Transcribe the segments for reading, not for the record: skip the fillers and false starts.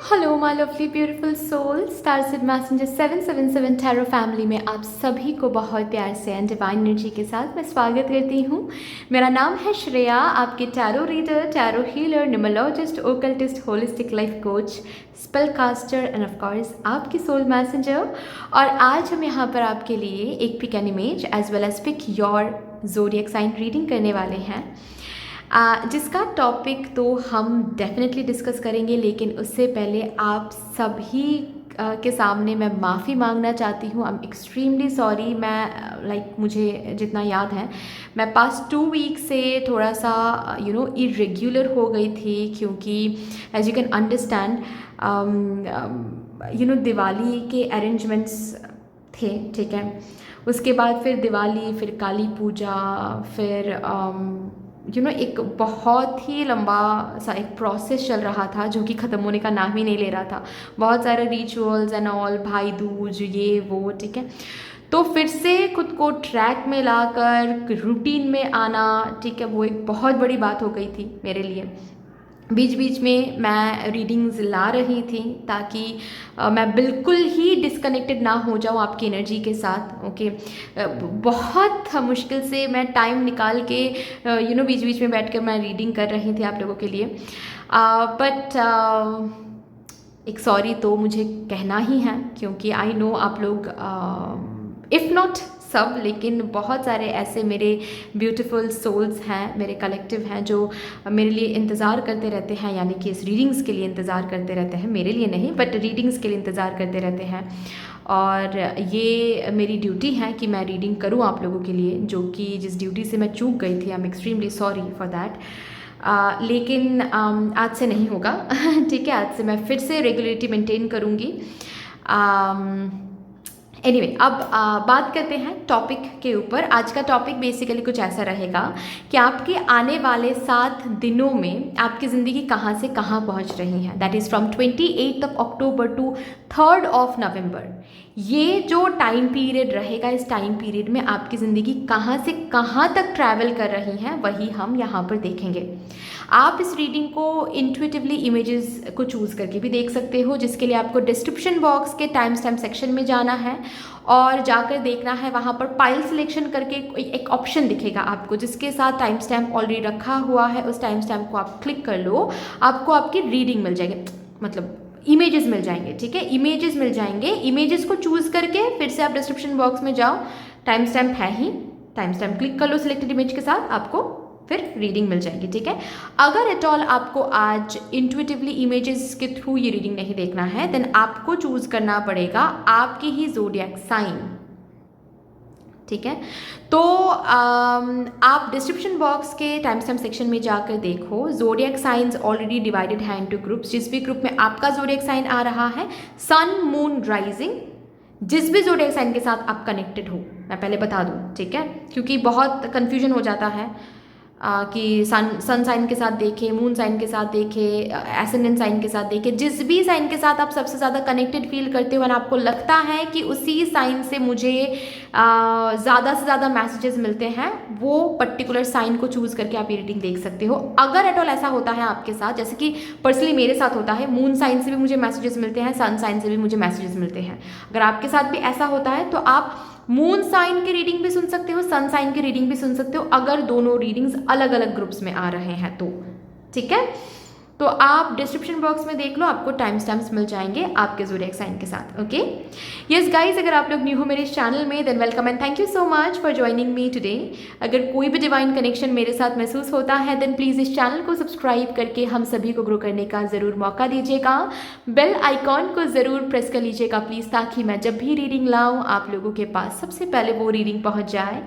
Hello my lovely beautiful soul, star Sid messenger 777 tarot family में आप सभी को बहुत प्यार से एंड डिवाइन एनर्जी के साथ मैं स्वागत करती हूँ। मेरा नाम है श्रेया, आपकी tarot reader, tarot healer, numerologist, occultist, holistic life coach, spell caster and of course आपकी सोल मैसेंजर। और आज हम यहाँ पर आपके लिए एक pick an image as well as pick your zodiac sign reading करने वाले हैं, जिसका टॉपिक तो हम डेफिनेटली डिस्कस करेंगे, लेकिन उससे पहले आप सभी के सामने मैं माफ़ी मांगना चाहती हूँ। I am extremely sorry. मैं मुझे जितना याद है, मैं पास्ट 2 वीक से थोड़ा सा इरेग्युलर हो गई थी, क्योंकि as you can understand Diwali के अरेंजमेंट्स थे, ठीक है। उसके बाद फिर दिवाली, फिर काली पूजा, फिर एक बहुत ही लंबा सा एक प्रोसेस चल रहा था जो कि ख़त्म होने का नाम ही नहीं ले रहा था। बहुत सारे रिचुअल्स एंड ऑल, भाई दूज, ये वो, ठीक है। तो फिर से खुद को ट्रैक में लाकर रूटीन में आना, ठीक है, वो एक बहुत बड़ी बात हो गई थी मेरे लिए। बीच बीच में मैं रीडिंग्स ला रही थी ताकि मैं बिल्कुल ही डिस्कनेक्टेड ना हो जाऊँ आपकी एनर्जी के साथ, ओके। बहुत मुश्किल से मैं टाइम निकाल के बीच बीच में बैठकर मैं रीडिंग कर रही थी आप लोगों के लिए, बट एक सॉरी तो मुझे कहना ही है, क्योंकि आई नो आप लोग इफ़ नॉट सब, लेकिन बहुत सारे ऐसे मेरे ब्यूटीफुल सोल्स हैं, मेरे कलेक्टिव हैं, जो मेरे लिए इंतज़ार करते रहते हैं, यानी कि इस रीडिंग्स के लिए इंतज़ार करते रहते हैं। मेरे लिए नहीं, बट रीडिंग्स के लिए इंतज़ार करते रहते हैं। और ये मेरी ड्यूटी है कि मैं रीडिंग करूँ आप लोगों के लिए, जो कि जिस ड्यूटी से मैं चूक गई थी। I am extremely sorry for that. लेकिन आज से नहीं होगा ठीक है, आज से मैं फिर से रेगुलरिटी मेंटेन करूँगी। एनीवे, अब बात करते हैं टॉपिक के ऊपर। आज का टॉपिक बेसिकली कुछ ऐसा रहेगा कि आपके आने वाले 7 दिनों में आपकी ज़िंदगी कहाँ से कहाँ पहुँच रही है। That is from 28 October to 3 November. ये जो टाइम पीरियड रहेगा, इस टाइम पीरियड में आपकी ज़िंदगी कहाँ से कहाँ तक ट्रैवल कर रही है, वही हम यहाँ पर देखेंगे। आप इस रीडिंग को इंट्यूटिवली इमेजेस को चूज़ करके भी देख सकते हो, जिसके लिए आपको डिस्क्रिप्शन बॉक्स के टाइम स्टैम्प सेक्शन में जाना है और जाकर देखना है। वहाँ पर पाइल सिलेक्शन करके एक ऑप्शन दिखेगा आपको, जिसके साथ टाइम स्टैम्प ऑलरेडी रखा हुआ है। उस टाइम स्टैम्प को आप क्लिक कर लो, आपको आपकी रीडिंग मिल जाएगी, मतलब इमेजेस मिल जाएंगे, ठीक है। इमेजेस मिल जाएंगे, इमेजेस को चूज़ करके फिर से आप डिस्क्रिप्शन बॉक्स में जाओ, टाइम स्टैम्प है ही, टाइम स्टैम्प क्लिक कर लो सिलेक्टेड इमेज के साथ, आपको फिर रीडिंग मिल जाएगी, ठीक है। अगर एट ऑल आपको आज इंट्यूटिवली इमेजेस के थ्रू ये रीडिंग नहीं देखना है, देन आपको चूज करना पड़ेगा आपकी ही ज़ोडिएक साइन, ठीक है। तो आप डिस्क्रिप्शन बॉक्स के टाइम स्टैम्प सेक्शन में जाकर देखो, ज़ोडिएक साइंस ऑलरेडी डिवाइडेड है इनटू ग्रुप्स। जिस भी ग्रुप में आपका ज़ोडिएक साइन आ रहा है, सन, मून, राइजिंग, जिस भी ज़ोडिएक साइन के साथ आप कनेक्टेड हो, मैं पहले बता दूं, ठीक है, क्योंकि बहुत कन्फ्यूजन हो जाता है कि सन साइन के साथ देखे, मून साइन के साथ देखे, एसेंडेंट साइन के साथ देखे। जिस भी साइन के साथ आप सबसे ज़्यादा कनेक्टेड फील करते हो और आपको लगता है कि उसी साइन से मुझे ज़्यादा से ज़्यादा मैसेजेस मिलते हैं, वो पर्टिकुलर साइन को चूज़ करके आप ये रीडिंग देख सकते हो। अगर एट ऑल ऐसा होता है आपके साथ, जैसे कि पर्सनली मेरे साथ होता है, मून साइन से भी मुझे मैसेजेस मिलते हैं, सन साइन से भी मुझे मैसेजेस मिलते हैं। अगर आपके साथ भी ऐसा होता है तो आप मून साइन की रीडिंग भी सुन सकते हो, सन साइन की रीडिंग भी सुन सकते हो, अगर दोनों रीडिंग्स अलग अलग ग्रुप्स में आ रहे हैं तो, ठीक है। तो आप डिस्क्रिप्शन बॉक्स में देख लो, आपको टाइम स्टैम्प्स मिल जाएंगे आपके ज़ोडिएक साइन के साथ, ओके। यस गाइज, अगर आप लोग न्यू हो मेरे इस चैनल में, than welcome and thank you so much for joining me today. अगर कोई भी डिवाइन कनेक्शन मेरे साथ महसूस होता है, देन प्लीज़ इस चैनल को सब्सक्राइब करके हम सभी को ग्रो करने का ज़रूर मौका दीजिएगा। बेल आइकॉन को ज़रूर प्रेस कर लीजिएगा प्लीज़, ताकि मैं जब भी रीडिंग लाऊँ आप लोगों के पास सबसे पहले वो रीडिंग पहुँच जाए।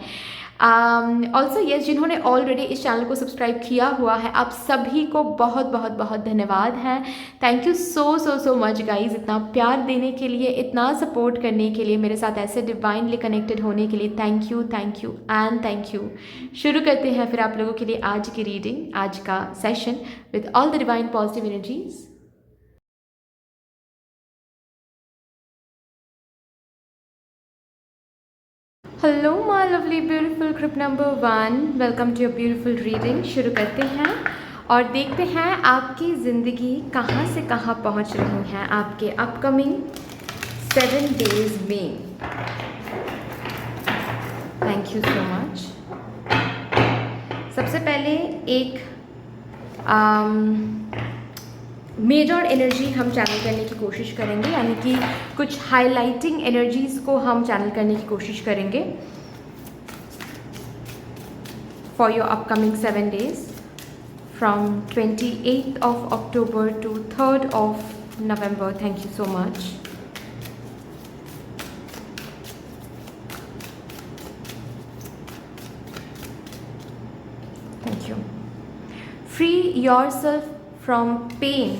ऑल्सो यस, जिन्होंने ऑलरेडी इस चैनल को सब्सक्राइब किया हुआ है, आप सभी को बहुत बहुत बहुत धन्यवाद है। Thank you so so so much guys, इतना प्यार देने के लिए, इतना सपोर्ट करने के लिए, मेरे साथ ऐसे डिवाइनली कनेक्टेड होने के लिए thank you and thank you. शुरू करते हैं फिर आप लोगों के लिए आज की रीडिंग, आज का session with all the divine positive energies. Hello my lovely beautiful group number 1, welcome to your beautiful reading. शुरू करते हैं और देखते हैं आपकी ज़िंदगी कहाँ से कहाँ पहुँच रही है आपके अपकमिंग 7 डेज़ में। Thank you so much. सबसे पहले एक मेजर एनर्जी हम चैनल करने की कोशिश करेंगे, यानी कि कुछ हाइलाइटिंग एनर्जीज़ को हम चैनल करने की कोशिश करेंगे for your upcoming 7 days from 28th of October to 3rd of November. Thank you so much. Thank you. Free yourself from pain.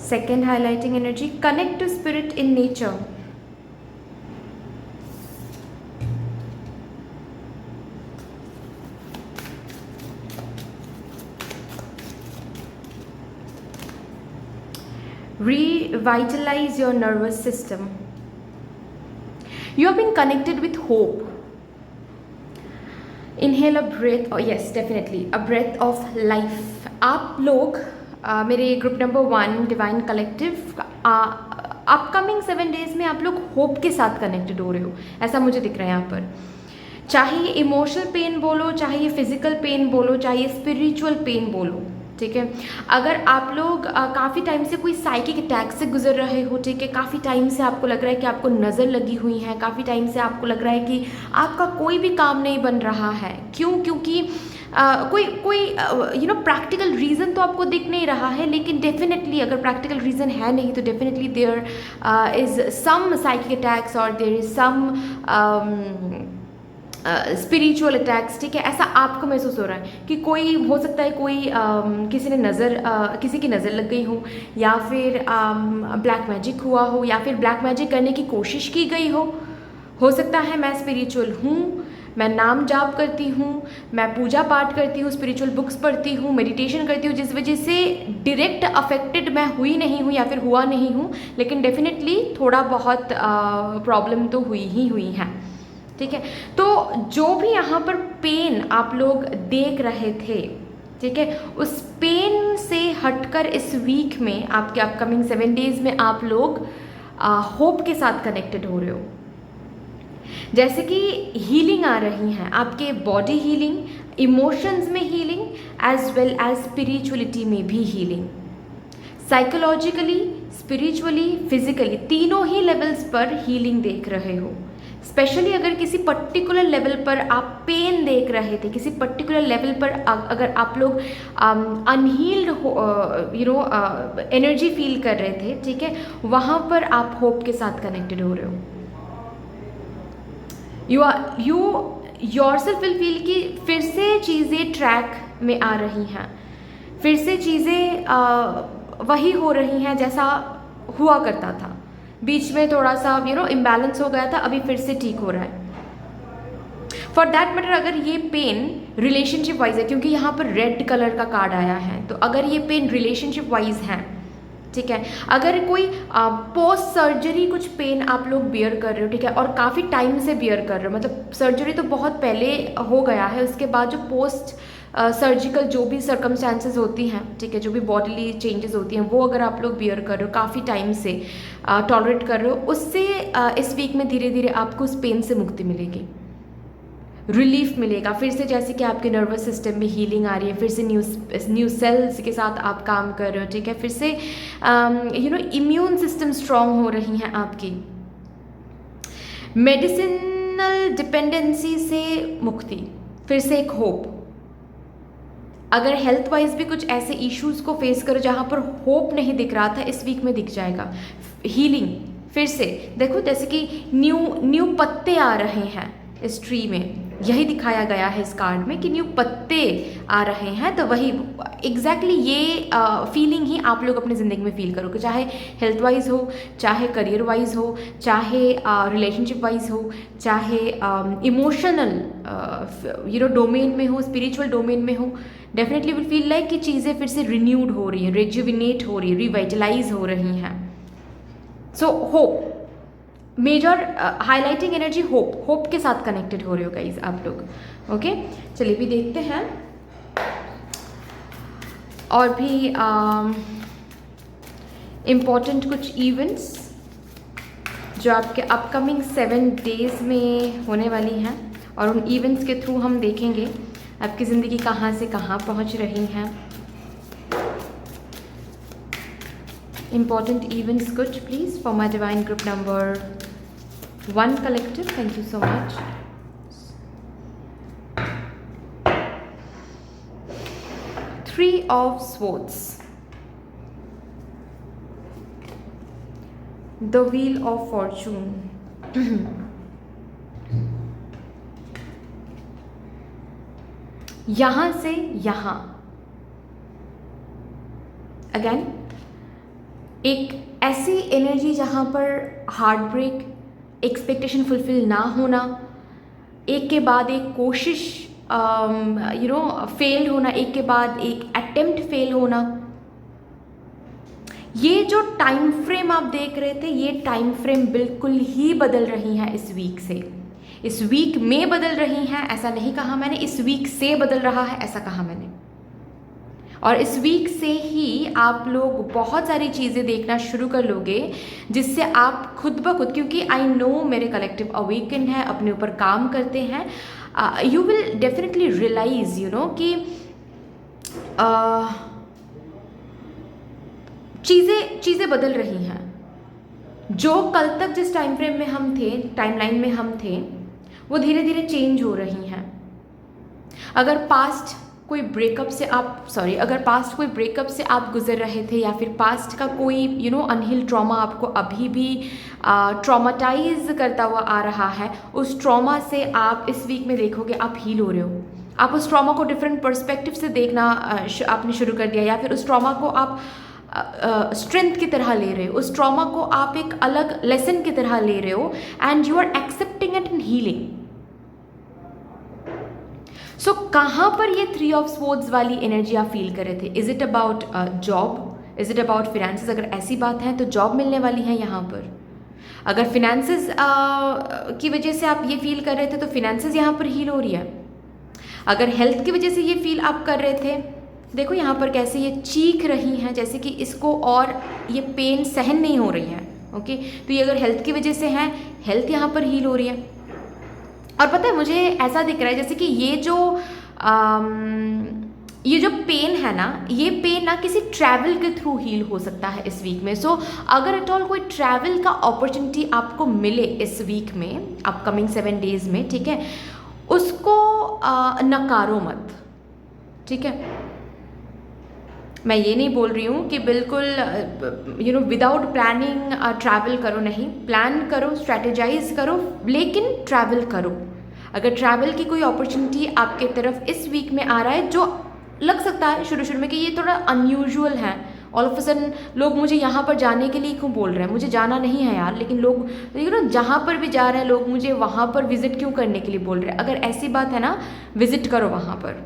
Second highlighting energy, connect to spirit in nature. Revitalize your nervous system. You are being connected with hope. Inhale a breath, oh yes, definitely, a breath of life. आप लोग मेरे group number 1 divine collective upcoming 7 days में आप लोग hope के साथ connected हो रहे हो, ऐसा मुझे दिख रहा है यहाँ पर। चाहे ये इमोशनल पेन बोलो, चाहे ये फिजिकल पेन बोलो, चाहे ये स्पिरिचुअल पेन बोलो, ठीक है। अगर आप लोग काफ़ी टाइम से कोई साइकिक अटैक से गुजर रहे हो, ठीक है, काफ़ी टाइम से आपको लग रहा है कि आपको नज़र लगी हुई है, काफ़ी टाइम से आपको लग रहा है कि आपका कोई भी काम नहीं बन रहा है, क्यों? क्योंकि कोई प्रैक्टिकल रीज़न तो आपको दिख नहीं रहा है, लेकिन डेफिनेटली अगर प्रैक्टिकल रीज़न है नहीं तो definitely there is some psychic attacks और there is some spiritual attacks, ठीक है। ऐसा आपको महसूस हो रहा है कि कोई हो सकता है कोई किसी की नज़र लग गई हो, या फिर ब्लैक मैजिक हुआ हो, या फिर ब्लैक मैजिक करने की कोशिश की गई हो सकता है मैं स्पिरिचुअल हूँ, मैं नाम जाप करती हूँ, मैं पूजा पाठ करती हूँ, स्पिरिचुअल बुक्स पढ़ती हूँ, मेडिटेशन करती हूँ, जिस वजह से डायरेक्ट अफेक्टेड मैं हुई नहीं हूँ या फिर हुआ नहीं हूँ, लेकिन डेफिनेटली थोड़ा बहुत प्रॉब्लम तो हुई है, ठीक है। तो जो भी यहाँ पर पेन आप लोग देख रहे थे, ठीक है, उस पेन से हटकर इस वीक में आपके अपकमिंग 7 days में आप लोग होप के साथ कनेक्टेड हो रहे हो। जैसे कि हीलिंग आ रही हैं, आपके बॉडी हीलिंग, इमोशंस में healing, as well as spirituality में भी हीलिंग। साइकोलॉजिकली, स्पिरिचुअली, फिजिकली, तीनों ही लेवल्स पर हीलिंग देख रहे हो। स्पेशली अगर किसी पर्टिकुलर लेवल पर आप पेन देख रहे थे, किसी पर्टिकुलर लेवल पर अगर आप लोग अनहील्ड एनर्जी फील कर रहे थे, ठीक है, वहाँ पर आप होप के साथ कनेक्टेड हो रहे हो। यू योरसेल्फ विल फील कि फिर से चीज़ें ट्रैक में आ रही हैं, फिर से चीज़ें वही हो रही हैं जैसा हुआ करता था। बीच में थोड़ा सा इम्बैलेंस हो गया था, अभी फिर से ठीक हो रहा है। फॉर दैट मैटर अगर ये पेन रिलेशनशिप वाइज है, क्योंकि यहाँ पर रेड कलर का कार्ड आया है, तो अगर ये पेन रिलेशनशिप वाइज है, ठीक है, अगर कोई पोस्ट सर्जरी कुछ पेन आप लोग बियर कर रहे हो, ठीक है, और काफ़ी टाइम से बियर कर रहे हो, मतलब सर्जरी तो बहुत पहले हो गया है, उसके बाद जो पोस्ट सर्जिकल जो भी सर्कमस्टांसेस होती हैं, ठीक है, जो भी बॉडीली चेंजेस होती हैं, वो अगर आप लोग बियर कर रहे हो, काफ़ी टाइम से टॉलरेट कर रहे हो, उससे इस वीक में धीरे धीरे आपको उस पेन से मुक्ति मिलेगी, रिलीफ मिलेगा। फिर से जैसे कि आपके नर्वस सिस्टम में हीलिंग आ रही है, फिर से न्यू सेल्स के साथ आप काम कर रहे हो, ठीक है, फिर से इम्यून सिस्टम स्ट्रॉन्ग हो रही हैं आपकी। मेडिसिनल डिपेंडेंसी से मुक्ति, फिर से एक होप। अगर हेल्थ वाइज भी कुछ ऐसे इश्यूज़ को फेस करो जहाँ पर होप नहीं दिख रहा था, इस वीक में दिख जाएगा। हीलिंग, फिर से देखो जैसे कि न्यू पत्ते आ रहे हैं इस ट्री में, यही दिखाया गया है इस कार्ड में कि न्यू पत्ते आ रहे हैं, तो वही एग्जैक्टली ये फीलिंग ही आप लोग अपनी ज़िंदगी में फील करोगे, चाहे हेल्थ वाइज हो, चाहे करियर वाइज हो, चाहे रिलेशनशिप वाइज हो, चाहे इमोशनल डोमेन में हो, स्पिरिचुअल डोमेन में हो। डेफिनेटली विल फील लाइक कि चीज़ें फिर से रिन्यूड हो रही हैं, रिजुविनेट हो रही है, रिवाइटलाइज हो रही हैं। So hope, major highlighting energy hope के साथ कनेक्टेड हो रहे हो गाइस आप लोग। ओके, चलिए भी देखते हैं और भी इम्पॉर्टेंट कुछ इवेंट्स जो आपके अपकमिंग 7 डेज में होने वाली हैं, और उन इवेंट्स के थ्रू हम देखेंगे आपकी ज़िंदगी कहाँ से कहाँ पहुँच रही हैं। इम्पॉर्टेंट इवेंट्स कुछ please for my divine group number 1 collective, thank you so much. Three of Swords, the Wheel of Fortune, यहां से यहां अगेन एक ऐसी एनर्जी जहां पर हार्ट ब्रेक, एक्सपेक्टेशन फुलफिल ना होना, एक के बाद एक कोशिश फेल होना, एक के बाद एक अटेम्प्ट फेल होना। ये जो टाइम फ्रेम आप देख रहे थे, ये टाइम फ्रेम बिल्कुल ही बदल रही हैं इस वीक से। इस वीक में बदल रही हैं ऐसा नहीं कहा मैंने, इस वीक से बदल रहा है ऐसा कहा मैंने। और इस वीक से ही आप लोग बहुत सारी चीज़ें देखना शुरू कर लोगे जिससे आप खुद ब खुद, क्योंकि आई नो मेरे कलेक्टिव अवेकन है, अपने ऊपर काम करते हैं, यू विल डेफिनेटली रियलाइज कि चीज़ें बदल रही हैं। जो कल तक जिस टाइम फ्रेम में हम थे, टाइमलाइन में हम थे, वो धीरे धीरे चेंज हो रही हैं। अगर पास्ट कोई ब्रेकअप से आप गुजर रहे थे, या फिर पास्ट का कोई अनहील ट्रॉमा आपको अभी भी ट्रॉमाटाइज करता हुआ आ रहा है, उस ट्रॉमा से आप इस वीक में देखोगे आप हील हो रहे हो। आप उस ट्रॉमा को डिफरेंट पर्सपेक्टिव से देखना आपने शुरू कर दिया, या फिर उस ट्रॉमा को आप स्ट्रेंथ की तरह ले रहे हो, उस ट्रॉमा को आप एक अलग लेसन की तरह ले रहे हो, and you are accepting it and healing. So कहाँ पर ये 3 ऑफ स्वॉर्ड्स वाली एनर्जी आप फील कर रहे थे? Is it about job? Is it about finances? अगर ऐसी बात है तो जॉब मिलने वाली है यहाँ पर। अगर फिनेंसेस की वजह से आप ये फील कर रहे थे तो फिनेंसेस यहाँ पर हील हो रही है। अगर हेल्थ की वजह से ये फील आप कर रहे थे, देखो यहाँ पर कैसे ये चीख रही हैं जैसे कि इसको और ये पेन सहन नहीं हो रही है। ओके, तो ये अगर हेल्थ की वजह से है, हेल्थ यहाँ पर हील हो रही है। और पता है मुझे ऐसा दिख रहा है जैसे कि ये जो पेन है ना, ये पेन ना किसी ट्रैवल के थ्रू हील हो सकता है इस वीक में। सो अगर एट ऑल कोई ट्रैवल का अपॉर्चुनिटी आपको मिले इस वीक में, अपकमिंग 7 डेज में, ठीक है, उसको नकारो मत, ठीक है। मैं ये नहीं बोल रही हूँ कि बिल्कुल विदाउट प्लानिंग ट्रैवल करो, नहीं, प्लान करो, स्ट्रैटेजाइज करो, लेकिन ट्रैवल करो। अगर ट्रैवल की कोई अपॉर्चुनिटी आपके तरफ इस वीक में आ रहा है जो लग सकता है शुरू में कि ये थोड़ा अनयूजुअल है, ऑल ऑफ अ सडन लोग मुझे यहाँ पर जाने के लिए क्यों बोल रहे हैं, मुझे जाना नहीं है यार, लेकिन लोग जहाँ पर भी जा रहे हैं लोग मुझे वहाँ पर विजिट क्यों करने के लिए बोल रहे हैं। अगर ऐसी बात है ना, विजिट करो वहाँ पर।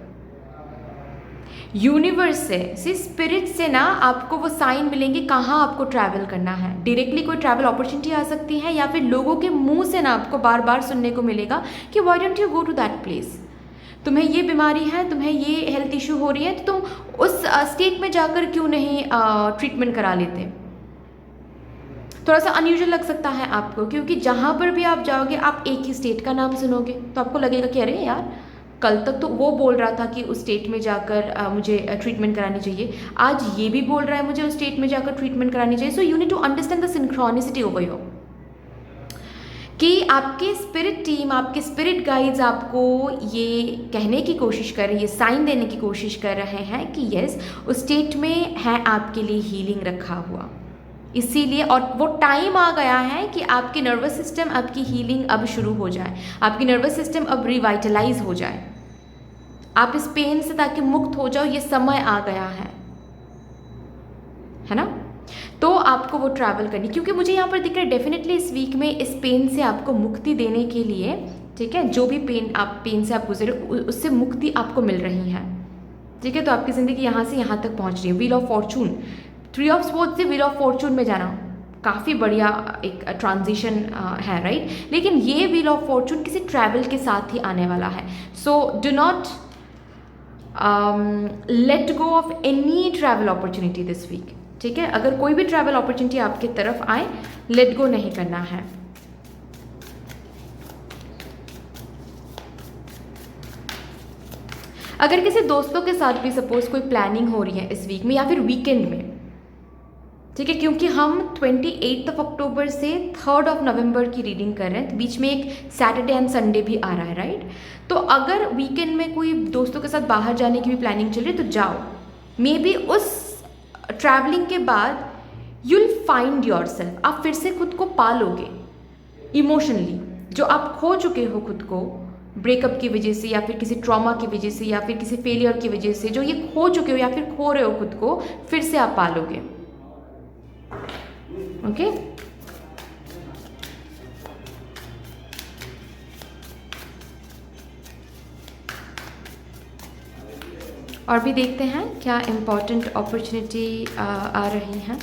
यूनिवर्स से स्पिरिट से ना आपको वो साइन मिलेंगे कहाँ आपको ट्रैवल करना है। डायरेक्टली कोई ट्रैवल अपॉर्चुनिटी आ सकती है, या फिर लोगों के मुंह से ना आपको बार बार सुनने को मिलेगा कि why don't you go to that place, तुम्हें ये बीमारी है, तुम्हें ये हेल्थ इशू हो रही है, तो तुम उस स्टेट में जाकर क्यों नहीं ट्रीटमेंट करा लेते। थोड़ा सा अनयूजुअल लग सकता है आपको, क्योंकि जहाँ पर भी आप जाओगे आप एक ही स्टेट का नाम सुनोगे तो आपको लगेगा कि अरे यार, कल तक तो वो बोल रहा था कि उस स्टेट में जाकर मुझे ट्रीटमेंट करानी चाहिए, आज ये भी बोल रहा है मुझे उस स्टेट में जाकर ट्रीटमेंट करानी चाहिए। So you need to understand the synchronicity over here, कि आपके स्पिरिट टीम, आपके स्पिरिट गाइड्स आपको ये कहने की कोशिश कर रहे हैं, ये साइन देने की कोशिश कर रहे हैं कि यस, उस स्टेट में है आपके लिए हीलिंग रखा हुआ, इसीलिए। और वो टाइम आ गया है कि आपकी नर्वस सिस्टम, आपकी हीलिंग अब शुरू हो जाए, आपकी नर्वस सिस्टम अब रिवाइटलाइज हो जाए, आप इस पेन से ताकि मुक्त हो जाओ, ये समय आ गया है ना। तो आपको वो ट्रैवल करनी, क्योंकि मुझे यहाँ पर दिख रहा है डेफिनेटली इस वीक में इस पेन से आपको मुक्ति देने के लिए, ठीक है, जो भी पेन से आप गुजरे उससे मुक्ति आपको मिल रही है, ठीक है। तो आपकी ज़िंदगी यहाँ से यहाँ तक पहुँच रही है। Wheel of Fortune, 3 of swords से व्हील ऑफ फॉर्चून में जाना, काफ़ी बढ़िया एक ट्रांजिशन है, राइट। लेकिन ये व्हील ऑफ फॉर्चून किसी ट्रैवल के साथ ही आने वाला है। So do not let go of any travel opportunity this week, ठीक है। अगर कोई भी ट्रैवल अपॉर्चुनिटी आपके तरफ आए, लेट गो नहीं करना है। अगर किसी दोस्तों के साथ भी सपोज कोई प्लानिंग हो रही है इस वीक में या फिर वीकेंड में, ठीक है, क्योंकि हम 28 अक्टूबर से 3 नवंबर की रीडिंग कर रहे हैं, तो बीच में एक सैटरडे एंड संडे भी आ रहा है, राइट। तो अगर वीकेंड में कोई दोस्तों के साथ बाहर जाने की भी प्लानिंग चल रही है तो जाओ। मे बी उस ट्रैवलिंग के बाद you will find your self, आप फिर से खुद को पालोगे इमोशनली। जो आप खो चुके हो खुद को ब्रेकअप की वजह से या फिर किसी ट्रॉमा की वजह से या फिर किसी फेलियर की वजह से, जो ये खो चुके हो या फिर खो रहे हो खुद को, फिर से आप पालोगे। ओके और भी देखते हैं क्या इम्पोर्टेंट अपॉर्चुनिटी आ रही हैं।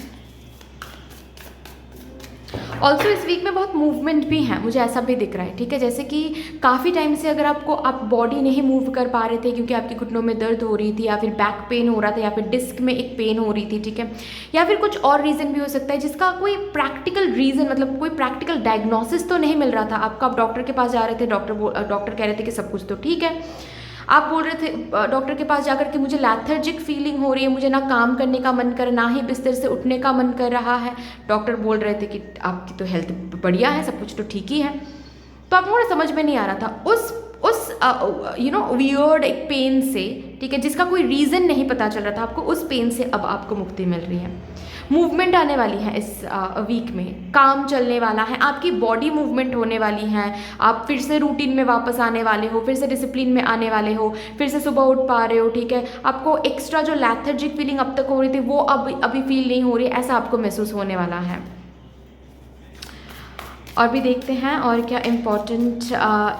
ऑल्सो इस वीक में बहुत मूवमेंट भी है, मुझे ऐसा भी दिख रहा है, ठीक है। जैसे कि काफ़ी टाइम से अगर आप बॉडी नहीं मूव कर पा रहे थे क्योंकि आपके घुटनों में दर्द हो रही थी या फिर बैक पेन हो रहा था या फिर डिस्क में एक पेन हो रही थी, ठीक है, या फिर कुछ और रीज़न भी हो सकता है जिसका कोई प्रैक्टिकल रीज़न, मतलब कोई प्रैक्टिकल डायग्नोसिस तो नहीं मिल रहा था आपको। आप डॉक्टर के पास जा रहे थे, डॉक्टर कह रहे थे कि सब कुछ तो ठीक है। आप बोल रहे थे डॉक्टर के पास जाकर के मुझे लैथर्जिक फीलिंग हो रही है, मुझे ना काम करने का मन कर, ना ही बिस्तर से उठने का मन कर रहा है। डॉक्टर बोल रहे थे कि आपकी तो हेल्थ बढ़िया है, सब कुछ तो ठीक ही है। तो आपको मुझे समझ में नहीं आ रहा था उस वियर्ड एक पेन से, ठीक है, जिसका कोई रीज़न नहीं पता चल रहा था आपको, उस पेन से अब आपको मुक्ति मिल रही है। मूवमेंट आने वाली है इस वीक में, काम चलने वाला है, आपकी बॉडी मूवमेंट होने वाली है, आप फिर से रूटीन में वापस आने वाले हो, फिर से डिसिप्लिन में आने वाले हो, फिर से सुबह उठ पा रहे हो, ठीक है। आपको एक्स्ट्रा जो लैथर्जिक फीलिंग अब तक हो रही थी वो अभी फील नहीं हो रही, ऐसा आपको महसूस होने वाला है। और भी देखते हैं और क्या इम्पोर्टेंट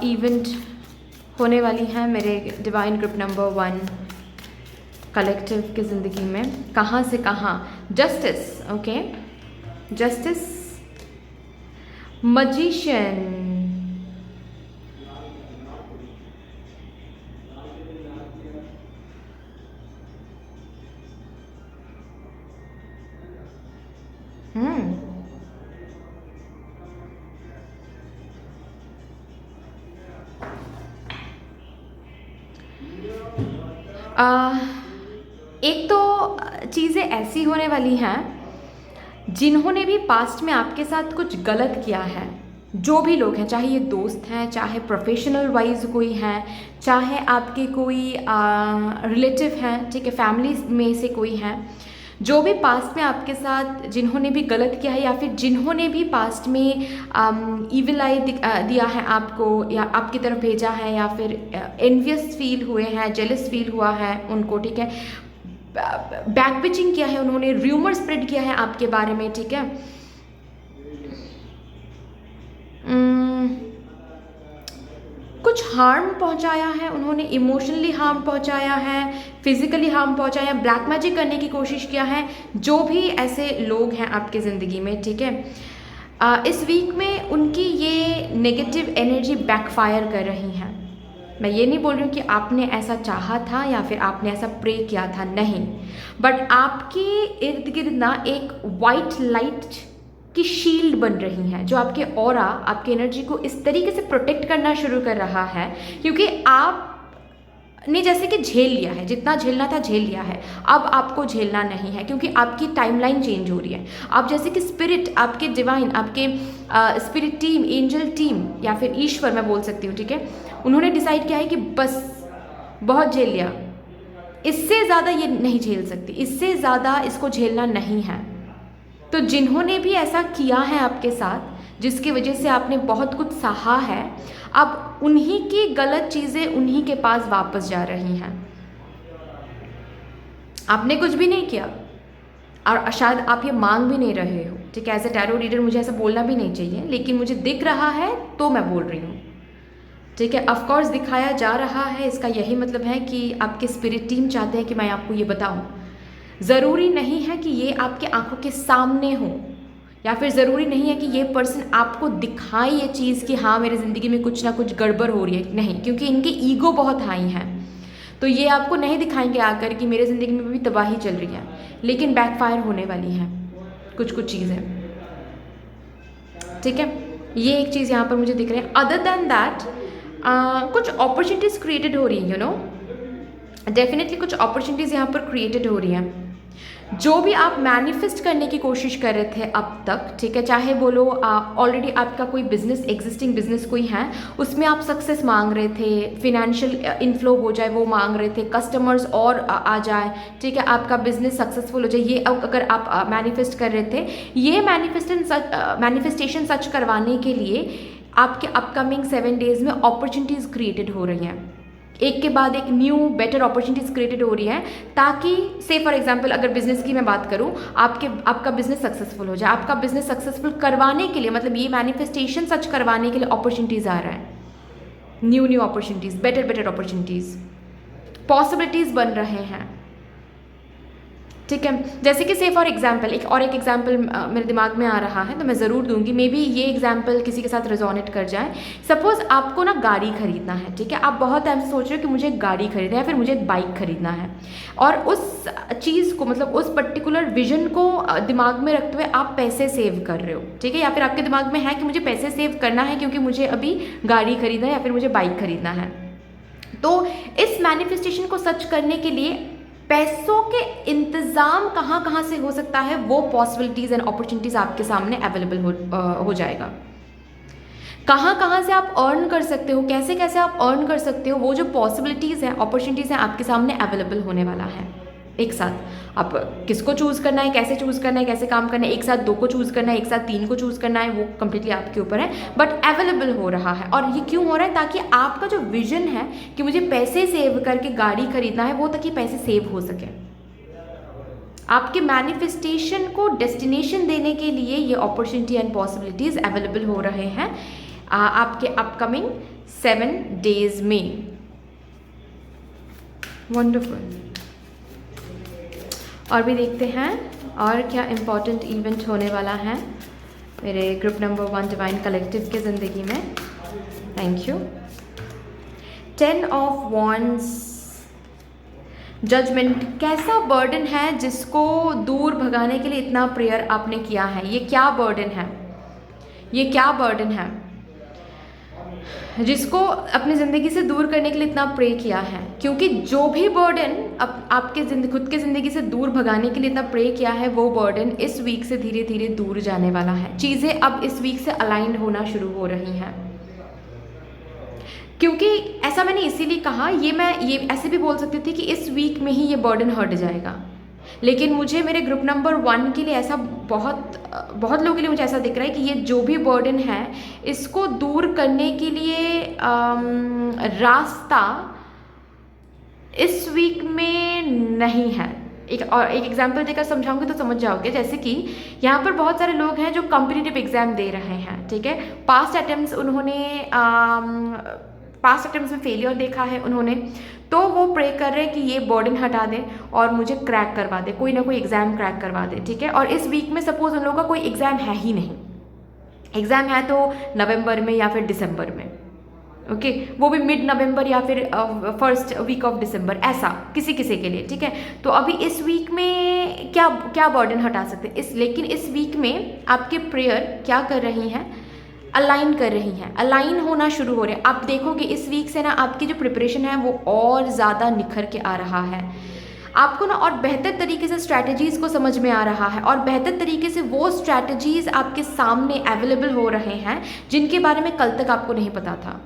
इवेंट होने वाली हैं मेरे डिवाइन ग्रुप नंबर 1 कलेक्टिव की ज़िंदगी में। कहाँ से कहाँ, जस्टिस, ओके, जस्टिस, मजिशियन, एक तो चीज़ें ऐसी होने वाली हैं जिन्होंने भी पास्ट में आपके साथ कुछ गलत किया है, जो भी लोग हैं, चाहे ये दोस्त हैं, चाहे प्रोफेशनल वाइज कोई हैं, चाहे आपके कोई रिलेटिव हैं, ठीक है, फैमिली में से कोई हैं, जो भी पास्ट में आपके साथ जिन्होंने भी गलत किया है या फिर जिन्होंने भी पास्ट में ईविल आई दिया है आपको या आपकी तरफ भेजा है या फिर एनवियस फील हुए हैं, जेलस फील हुआ है उनको, ठीक है, बैक बिचिंग किया है उन्होंने, र्यूमर स्प्रेड किया है आपके बारे में, ठीक है, कुछ हार्म पहुंचाया है उन्होंने, इमोशनली हार्म पहुंचाया है, फिजिकली हार्म पहुंचाया है, ब्लैक मैजिक करने की कोशिश किया है, जो भी ऐसे लोग हैं आपके ज़िंदगी में, ठीक है। इस वीक में उनकी ये नेगेटिव एनर्जी बैकफायर कर रही हैं। मैं ये नहीं बोल रही हूँ कि आपने ऐसा चाहा था या फिर आपने ऐसा प्रे किया था, नहीं, बट आपके इर्द गिर्द ना एक वाइट लाइट की शील्ड बन रही हैं जो आपके ऑरा, आपकी एनर्जी को इस तरीके से प्रोटेक्ट करना शुरू कर रहा है क्योंकि आपने जैसे कि झेल लिया है, जितना झेलना था झेल लिया है, अब आपको झेलना नहीं है क्योंकि आपकी टाइमलाइन चेंज हो रही है। आप जैसे कि स्पिरिट, आपके डिवाइन, आपके स्पिरिट टीम, एंजल टीम या फिर ईश्वर मैं बोल सकती हूँ, ठीक है, उन्होंने डिसाइड किया है कि बस बहुत झेल लिया, इससे ज़्यादा ये नहीं झेल सकती, इससे ज़्यादा इसको झेलना नहीं है। तो जिन्होंने भी ऐसा किया है आपके साथ, जिसकी वजह से आपने बहुत कुछ सहा है, अब उन्हीं की गलत चीज़ें उन्हीं के पास वापस जा रही हैं। आपने कुछ भी नहीं किया और शायद आप ये मांग भी नहीं रहे हो, ठीक है। एज ए टैरो रीडर मुझे ऐसा बोलना भी नहीं चाहिए, लेकिन मुझे दिख रहा है तो मैं बोल रही हूँ, ठीक है। ऑफकोर्स दिखाया जा रहा है, इसका यही मतलब है कि आपके स्पिरिट टीम चाहते हैं कि मैं आपको ये बताऊँ। ज़रूरी नहीं है कि ये आपके आंखों के सामने हो, या फिर ज़रूरी नहीं है कि ये पर्सन आपको दिखाए ये चीज़ कि हाँ मेरी ज़िंदगी में कुछ ना कुछ गड़बड़ हो रही है, नहीं, क्योंकि इनके ईगो बहुत हाई हैं। तो ये आपको नहीं दिखाएंगे आकर कि मेरे ज़िंदगी में भी तबाही चल रही है, लेकिन बैकफायर होने वाली है कुछ कुछ चीज़ें, ठीक है। ये एक चीज़ यहाँ पर मुझे दिख रही है। अदर देन दैट कुछ अपॉर्चुनिटीज़ क्रिएटेड हो रही हैं, यू नो, डेफिनेटली कुछ अपॉर्चुनिटीज़ यहाँ पर क्रिएटेड हो रही हैं। जो भी आप मैनिफेस्ट करने की कोशिश कर रहे थे अब तक, ठीक है, चाहे बोलो ऑलरेडी आपका कोई बिजनेस, एग्जिस्टिंग बिजनेस कोई है, उसमें आप सक्सेस मांग रहे थे, फिनेंशियल इनफ्लो हो जाए वो मांग रहे थे, कस्टमर्स और आ जाए, ठीक है, आपका बिजनेस सक्सेसफुल हो जाए, ये अगर आप मैनिफेस्ट कर रहे थे, ये मैनिफेस्टेशन सच करवाने के लिए आपके अपकमिंग 7 डेज में अपॉर्चुनिटीज़ क्रिएटेड हो रही हैं, एक के बाद एक न्यू बेटर अपॉर्चुनिटीज़ क्रिएटेड हो रही हैं, ताकि से फॉर एग्जांपल अगर बिजनेस की मैं बात करूं, आपका बिजनेस सक्सेसफुल हो जाए। आपका बिजनेस सक्सेसफुल करवाने के लिए, मतलब ये मैनिफेस्टेशन सच करवाने के लिए अपॉर्चुनिटीज़ आ रहा है, new opportunities, better opportunities, possibilities बन रहे हैं, ठीक है। जैसे कि से फॉर एग्जाम्पल एक एग्जाम्पल मेरे दिमाग में आ रहा है, तो मैं ज़रूर दूंगी, मे बी ये एग्जाम्पल किसी के साथ रेजोनेट कर जाए। सपोज़ आपको ना गाड़ी खरीदना है, ठीक है, आप बहुत टाइम से सोच रहे हो कि मुझे एक गाड़ी खरीदना है या फिर मुझे एक बाइक खरीदना है, और उस चीज़ को, मतलब उस पर्टिकुलर विजन को दिमाग में रखते हुए आप पैसे सेव कर रहे हो, ठीक है, या फिर आपके दिमाग में है कि मुझे पैसे सेव करना है क्योंकि मुझे अभी गाड़ी खरीदना है या फिर मुझे बाइक खरीदना है। तो इस मैनिफेस्टेशन को सच करने के लिए पैसों के इंतज़ाम कहाँ कहाँ से हो सकता है, वो पॉसिबिलिटीज़ एंड अपॉर्चुनिटीज़ आपके सामने अवेलेबल हो जाएगा। कहाँ कहाँ से आप अर्न कर सकते हो, कैसे कैसे आप अर्न कर सकते हो, वो जो पॉसिबिलिटीज़ हैं, अपॉर्चुनिटीज़ हैं, आपके सामने अवेलेबल होने वाला है एक साथ। आप किसको चूज़ करना है, कैसे चूज़ करना है, कैसे काम करना है, एक साथ 2 को चूज़ करना है, एक साथ 3 को चूज़ करना है, वो कम्प्लीटली आपके ऊपर है, बट अवेलेबल हो रहा है। और ये क्यों हो रहा है? ताकि आपका जो विजन है कि मुझे पैसे सेव करके गाड़ी खरीदना है, वो तक ये पैसे सेव हो सके। आपके मैनिफेस्टेशन को डेस्टिनेशन देने के लिए ये अपॉर्चुनिटी एंड पॉसिबिलिटीज़ अवेलेबल हो रहे हैं आपके अपकमिंग 7 डेज में। वंडरफुल। और भी देखते हैं और क्या इम्पोर्टेंट इवेंट होने वाला है मेरे ग्रुप नंबर 1 डिवाइन कलेक्टिव के ज़िंदगी में। Thank you. 10 of wands, judgement. कैसा बर्डन है जिसको दूर भगाने के लिए इतना प्रेयर आपने किया है? ये क्या बर्डन है? ये क्या बर्डन है जिसको अपनी ज़िंदगी से दूर करने के लिए इतना प्रे किया है? क्योंकि जो भी बर्डन आपके खुद के ज़िंदगी से दूर भगाने के लिए इतना प्रे किया है, वो बर्डन इस वीक से धीरे धीरे दूर जाने वाला है। चीज़ें अब इस वीक से अलाइंड होना शुरू हो रही हैं। क्योंकि ऐसा मैंने इसीलिए कहा, ये ऐसे भी बोल सकती थी कि इस वीक में ही ये बर्डन हट जाएगा, लेकिन मुझे मेरे ग्रुप नंबर 1 के लिए ऐसा बहुत लोगों के लिए मुझे ऐसा दिख रहा है कि ये जो भी बर्डन है, इसको दूर करने के लिए रास्ता इस वीक में नहीं है। एक एग्जांपल देकर समझाऊंगी तो समझ जाओगे। जैसे कि यहाँ पर बहुत सारे लोग हैं जो कॉम्पिटिटिव एग्जाम दे रहे हैं, ठीक है, पास्ट अटेम्प्ट्स में फेलियर देखा है उन्होंने, तो वो प्रे कर रहे हैं कि ये बर्डन हटा दे और मुझे क्रैक करवा दे, कोई ना कोई एग्ज़ाम क्रैक करवा दे, ठीक है। और इस वीक में सपोज उन लोगों का कोई एग्ज़ाम है ही नहीं, एग्ज़ाम है तो नवंबर में या फिर दिसंबर में, ओके, वो भी मिड नवंबर या फिर फर्स्ट वीक ऑफ दिसंबर, ऐसा किसी के लिए, ठीक है। तो अभी इस वीक में क्या बर्डन हटा सकते हैं? लेकिन इस वीक में आपके प्रेयर क्या कर रही हैं? अलाइन कर रही हैं, अलाइन होना शुरू हो रहे हैं। आप देखोगे इस वीक से ना आपकी जो प्रिपरेशन है वो और ज़्यादा निखर के आ रहा है। आपको ना और बेहतर तरीके से स्ट्रैटेजीज़ को समझ में आ रहा है, और बेहतर तरीके से वो स्ट्रैटेजीज़ आपके सामने अवेलेबल हो रहे हैं जिनके बारे में कल तक आपको नहीं पता था।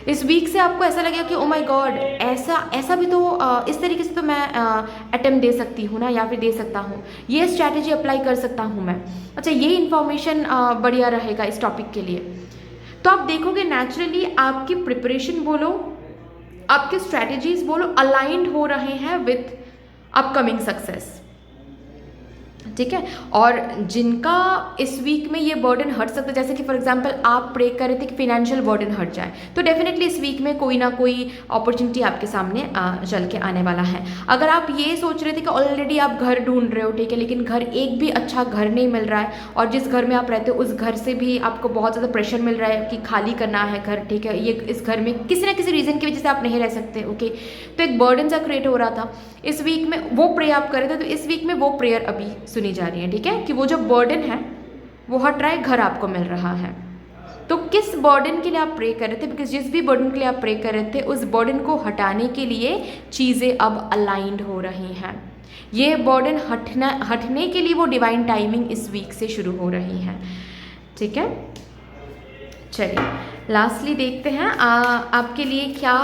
इस वीक से आपको ऐसा लगेगा कि ओ माय गॉड, ऐसा भी तो इस तरीके से तो मैं अटेम्प्ट दे सकती हूँ ना, या फिर दे सकता हूँ, ये स्ट्रैटेजी अप्लाई कर सकता हूँ मैं। अच्छा, ये इन्फॉर्मेशन बढ़िया रहेगा इस टॉपिक के लिए। तो आप देखोगे नेचुरली आपकी प्रिपरेशन बोलो, आपके स्ट्रैटेजीज बोलो, अलाइंड हो रहे हैं विथ अपकमिंग सक्सेस। ठीक है। और जिनका इस वीक में ये बर्डन हट सकता है, जैसे कि फॉर एग्जांपल आप प्रे कर रहे थे कि फिनेंशियल बर्डन हट जाए, तो डेफिनेटली इस वीक में कोई ना कोई अपॉर्चुनिटी आपके सामने चल के आने वाला है। अगर आप ये सोच रहे थे कि ऑलरेडी आप घर ढूंढ रहे हो, ठीक है, लेकिन घर एक भी अच्छा घर नहीं मिल रहा है और जिस घर में आप रहते हो उस घर से भी आपको बहुत ज़्यादा प्रेशर मिल रहा है कि खाली करना है घर, ठीक है, ये इस घर में किसी ना किसी रीज़न की वजह से आप नहीं रह सकते, ओके, तो एक बर्डन सा क्रिएट हो रहा था इस वीक में, वो प्रे आप कर रहे थे, तो इस वीक में वो प्रेयर अभी सुनी जा रही है, ठीक है, कि वो जो बर्डन है वो हट रहा है, घर आपको मिल रहा है। तो किस बर्डन के लिए आप प्रे कर रहे थे, बिकॉज जिस भी बर्डन के लिए आप प्रे कर रहे थे उस बर्डन को हटाने के लिए चीज़ें अब अलाइंड हो रही हैं। ये बर्डन हटने के लिए वो डिवाइन टाइमिंग इस वीक से शुरू हो रही है, ठीक है। चलिए लास्टली देखते हैं आपके लिए क्या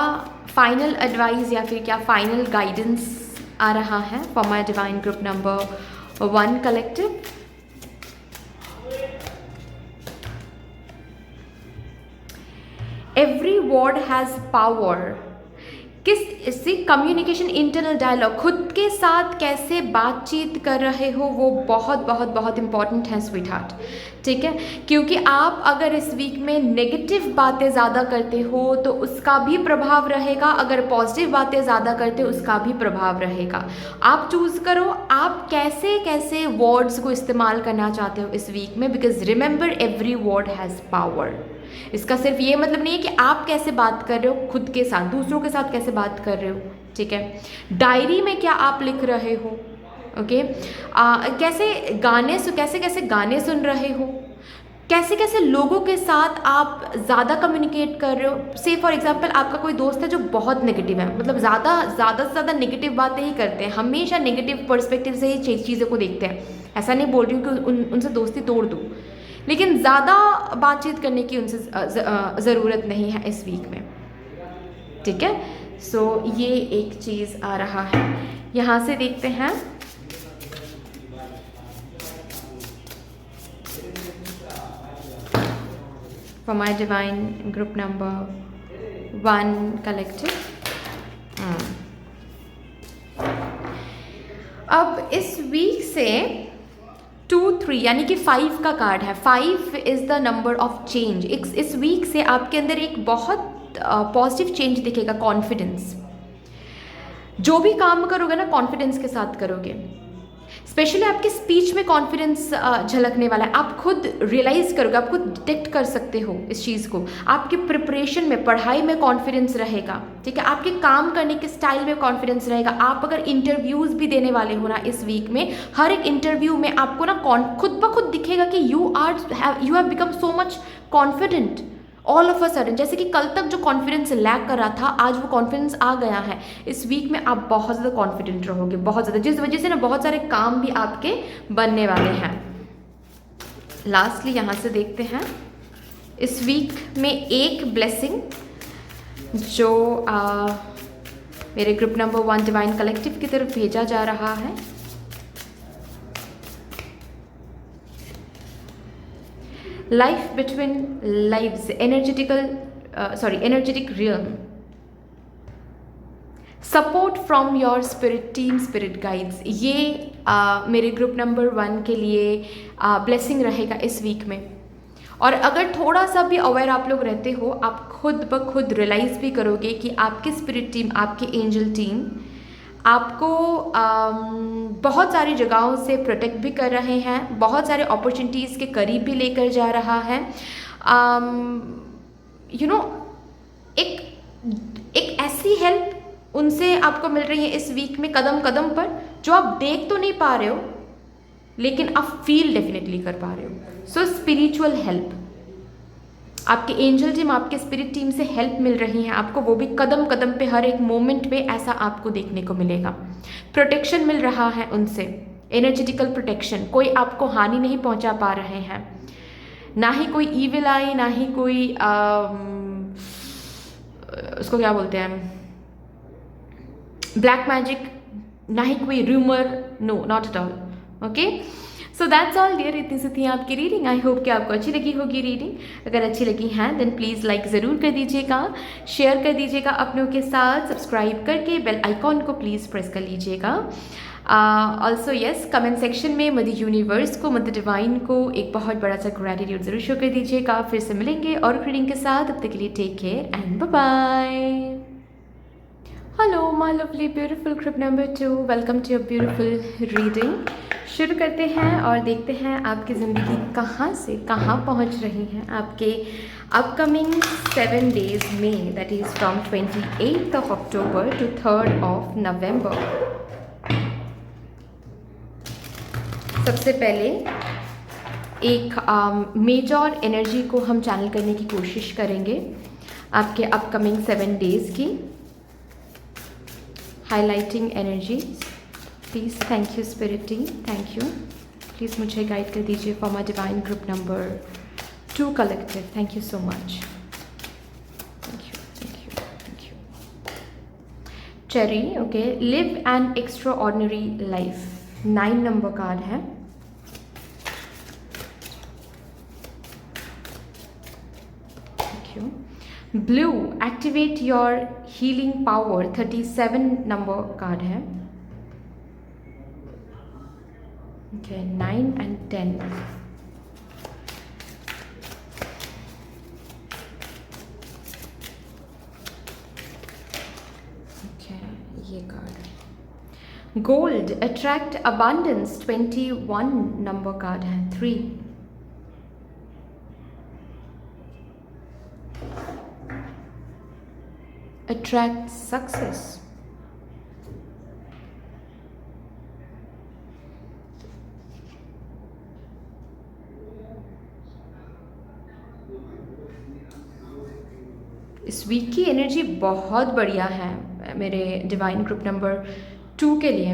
फाइनल एडवाइस या फिर क्या फाइनल गाइडेंस आ रहा है for my divine group number 1 collective. Every word has power. किस इससे कम्युनिकेशन, इंटरनल डायलॉग, खुद के साथ कैसे बातचीत कर रहे हो वो बहुत बहुत बहुत इंपॉर्टेंट है स्वीट हार्ट, ठीक है, क्योंकि आप अगर इस वीक में नेगेटिव बातें ज़्यादा करते हो तो उसका भी प्रभाव रहेगा, अगर पॉजिटिव बातें ज़्यादा करते हो उसका भी प्रभाव रहेगा। आप चूज़ करो आप कैसे कैसे वर्ड्स को इस्तेमाल करना चाहते हो इस वीक में, because remember every word has power. इसका सिर्फ ये मतलब नहीं है कि आप कैसे बात कर रहे हो खुद के साथ, दूसरों के साथ कैसे बात कर रहे हो, ठीक है, डायरी में क्या आप लिख रहे हो, ओके, कैसे कैसे गाने सुन रहे हो, कैसे कैसे लोगों के साथ आप ज़्यादा कम्युनिकेट कर रहे हो। से फॉर एग्जांपल आपका कोई दोस्त है जो बहुत नेगेटिव है, मतलब ज़्यादा से ज़्यादा नेगेटिव बातें ही करते हैं, हमेशा नेगेटिव पर्सपेक्टिव से ही चीज़ों को देखते हैं। ऐसा नहीं बोल रही हूँ कि उनसे दोस्ती तोड़ दूँ, लेकिन ज़्यादा बातचीत करने की उनसे ज़रूरत नहीं है इस वीक में, ठीक है। सो ये एक चीज़ आ रहा है। यहाँ से देखते हैं for my divine group number 1 collective. अब इस वीक से 2, 3 यानी कि 5 का कार्ड है। 5 is the number of change. इस वीक से आपके अंदर एक बहुत पॉजिटिव चेंज दिखेगा, कॉन्फिडेंस। जो भी काम करोगे ना कॉन्फिडेंस के साथ करोगे, स्पेशली आपकी स्पीच में कॉन्फिडेंस झलकने वाला है। आप खुद रियलाइज़ करोगे, आप खुद डिटेक्ट कर सकते हो इस चीज़ को। आपकी प्रिपरेशन में, पढ़ाई में कॉन्फिडेंस रहेगा, ठीक है, आपके काम करने के स्टाइल में कॉन्फिडेंस रहेगा। आप अगर इंटरव्यूज़ भी देने वाले हो ना इस वीक में, हर एक इंटरव्यू में आपको ना खुद ब खुद दिखेगा कि you have become so much confident all of a sudden. जैसे कि कल तक जो कॉन्फिडेंस लैक कर रहा था आज वो कॉन्फिडेंस आ गया है। इस वीक में आप बहुत ज़्यादा कॉन्फिडेंट रहोगे, बहुत ज़्यादा, जिस वजह से ना बहुत सारे काम भी आपके बनने वाले हैं। लास्टली यहाँ से देखते हैं इस वीक में एक ब्लेसिंग जो मेरे ग्रुप नंबर 1 डिवाइन कलेक्टिव की तरफ भेजा जा रहा है। Life between lives, energetic realm, support from your spirit team, spirit guides. ये मेरे ग्रुप नंबर 1 के लिए ब्लेसिंग रहेगा इस वीक में। और अगर थोड़ा सा भी अवेयर आप लोग रहते हो, आप खुद ब खुद रियलाइज़ भी करोगे कि आपकी स्पिरिट टीम, आपकी एंजल टीम आपको बहुत सारी जगहों से प्रोटेक्ट भी कर रहे हैं, बहुत सारे अपॉर्चुनिटीज़ के करीब भी लेकर जा रहा है। एक ऐसी हेल्प उनसे आपको मिल रही है इस वीक में कदम कदम पर, जो आप देख तो नहीं पा रहे हो लेकिन आप फील डेफिनेटली कर पा रहे हो। सो स्पिरिचुअल हेल्प, आपके एंजल टीम, आपके स्पिरिट टीम से हेल्प मिल रही है आपको, वो भी कदम कदम पे, हर एक मोमेंट पे ऐसा आपको देखने को मिलेगा। प्रोटेक्शन मिल रहा है उनसे, एनर्जेटिकल प्रोटेक्शन, कोई आपको हानि नहीं पहुंचा पा रहे हैं, ना ही कोई ईविल आई, ना ही कोई उसको क्या बोलते हैं, ब्लैक मैजिक, ना ही कोई rumour, no, not at all. Okay, so that's all dear. इतनी सी थी आपकी रीडिंग। आई होप कि आपको अच्छी लगी होगी रीडिंग। अगर अच्छी लगी है देन प्लीज़ लाइक ज़रूर कर दीजिएगा, शेयर कर दीजिएगा अपनों के साथ, सब्सक्राइब करके बेल आइकॉन को प्लीज़ प्रेस कर लीजिएगा। ऑल्सो यस, कमेंट सेक्शन में मदर यूनिवर्स को, मदर डिवाइन को एक बहुत बड़ा सा ग्रैटिट्यूड ज़रूर शो कर दीजिएगा। फिर से मिलेंगे और रीडिंग के साथ, तब तक के लिए take care and bye bye. Hello my lovely beautiful group number 2, welcome to your beautiful reading. शुरू करते हैं और देखते हैं आपकी ज़िंदगी कहाँ से कहाँ पहुँच रही है आपके अपकमिंग 7 डेज़ में, that is from 28th of October to 3rd of November। सबसे पहले एक मेजर एनर्जी को हम चैनल करने की कोशिश करेंगे आपके अपकमिंग 7 डेज़ की। Highlighting energy please, thank you spirit team, thank you. Please मुझे गाइड कर दीजिए for my divine group number 2 collective, thank you so much, thank you thank you thank you. Cherry, okay, live an extraordinary life, 9 number card है। Thank you. Blue, activate your healing power, 37 number card है। Okay, 9 and 10। Okay, ये card gold, attract abundance, 21 number card है, 3। attract success, इस week की energy बहुत बढ़िया है मेरे डिवाइन ग्रुप नंबर 2 के लिए।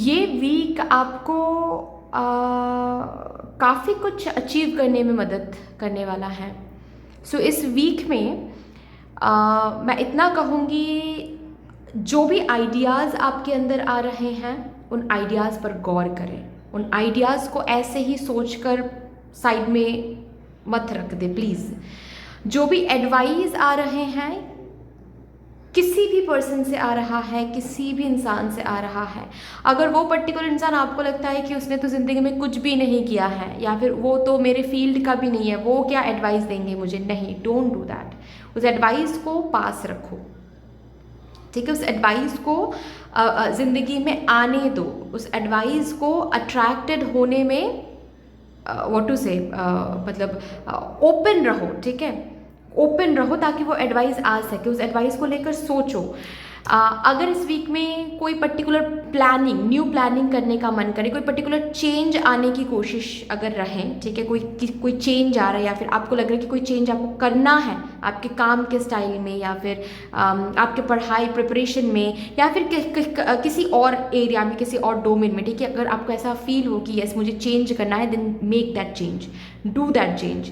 ये वीक आपको काफ़ी कुछ अचीव करने में मदद करने वाला है। सो इस वीक में मैं इतना कहूँगी, जो भी आइडियाज़ आपके अंदर आ रहे हैं उन आइडियाज़ पर गौर करें। उन आइडियाज़ को ऐसे ही सोचकर साइड में मत रख दे प्लीज़। जो भी एडवाइस आ रहे हैं, किसी भी पर्सन से आ रहा है, किसी भी इंसान से आ रहा है, अगर वो पर्टिकुलर इंसान आपको लगता है कि उसने तो ज़िंदगी में कुछ भी नहीं किया है या फिर वो तो मेरे फील्ड का भी नहीं है, वो क्या एडवाइस देंगे मुझे, नहीं, डोंट डू दैट। उस एडवाइस को पास रखो, ठीक है। उस एडवाइस को ज़िंदगी में आने दो, उस एडवाइस को अट्रैक्टेड होने में व्हाट टू से मतलब ओपन रहो, ठीक है, ओपन रहो ताकि वो एडवाइस आ सके। उस एडवाइस को लेकर सोचो। अगर इस वीक में कोई पर्टिकुलर प्लानिंग, न्यू प्लानिंग करने का मन करे, कोई पर्टिकुलर चेंज आने की कोशिश अगर रहें, ठीक है, कोई चेंज आ रहा है या फिर आपको लग रहा है कि कोई चेंज आपको करना है आपके काम के स्टाइल में या फिर आपके पढ़ाई प्रिपरेशन में या फिर किसी और एरिया में, किसी और डोमेन में, ठीक है, अगर आपको ऐसा फील हो कि यस मुझे चेंज करना है, then make that change, do that change.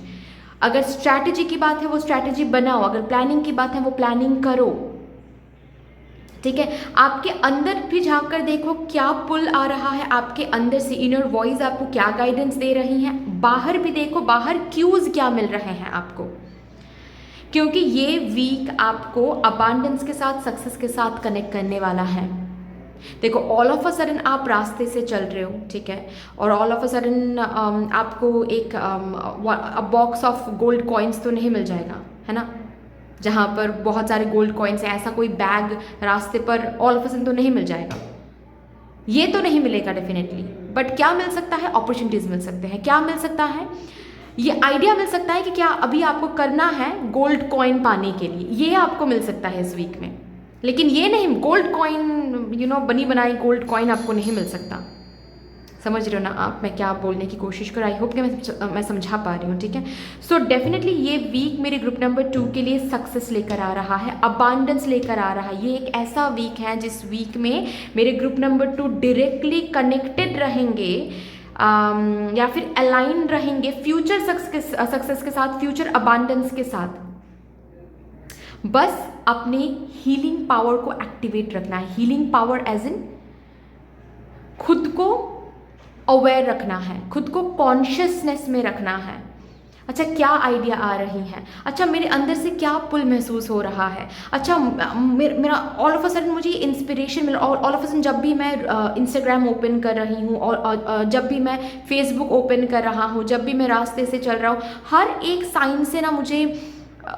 अगर स्ट्रैटेजी की बात है वो स्ट्रैटेजी बनाओ, अगर प्लानिंग की बात है वो प्लानिंग करो, ठीक है। आपके अंदर भी झांक कर देखो क्या पुल आ रहा है आपके अंदर से, इनर वॉइस आपको क्या गाइडेंस दे रही हैं। बाहर भी देखो, बाहर क्यूज क्या मिल रहे हैं आपको, क्योंकि ये वीक आपको अबांडेंस के साथ, सक्सेस के साथ कनेक्ट करने वाला है। देखो, ऑल ऑफ अ सडन आप रास्ते से चल रहे हो, ठीक है, और ऑल ऑफ अ सडन आपको एक बॉक्स ऑफ गोल्ड कॉइन्स तो नहीं मिल जाएगा, है ना, जहाँ पर बहुत सारे गोल्ड कॉइन्स हैं, ऐसा कोई बैग रास्ते पर ऑल ऑफ अ सडन तो नहीं मिल जाएगा, ये तो नहीं मिलेगा डेफिनेटली। बट क्या मिल सकता है, अपॉर्चुनिटीज़ मिल सकते हैं। क्या मिल सकता है, ये आइडिया मिल सकता है कि क्या अभी आपको करना है गोल्ड कॉइन पाने के लिए, ये आपको मिल सकता है इस वीक में। लेकिन ये नहीं, गोल्ड कॉइन बनी बनाई गोल्ड कॉइन आपको नहीं मिल सकता। समझ रहे हो ना आप मैं क्या बोलने की कोशिश कर, आई होप कि मैं समझा पा रही हूँ, ठीक है। सो डेफिनेटली ये वीक मेरे ग्रुप नंबर 2 के लिए सक्सेस लेकर आ रहा है, अबांडेंस लेकर आ रहा है। ये एक ऐसा वीक है जिस वीक में मेरे ग्रुप नंबर 2 डायरेक्टली कनेक्टेड रहेंगे या फिर अलाइन रहेंगे फ्यूचर सक्सेस के साथ, फ्यूचर अबांडेंस के साथ। बस अपने हीलिंग पावर को एक्टिवेट रखना है। हीलिंग पावर एज इन खुद को अवेयर रखना है, खुद को कॉन्शियसनेस में रखना है, अच्छा क्या आइडिया आ रही हैं, अच्छा मेरे अंदर से क्या पुल महसूस हो रहा है, अच्छा मेरा ऑल ऑफ अ सडन मुझे inspiration mill, all of a sudden जब भी मैं इंस्टाग्राम ओपन कर रही हूँ और जब भी मैं फेसबुक ओपन कर रहा हूँ, जब भी मैं रास्ते से चल रहा हूँ, हर एक साइन से ना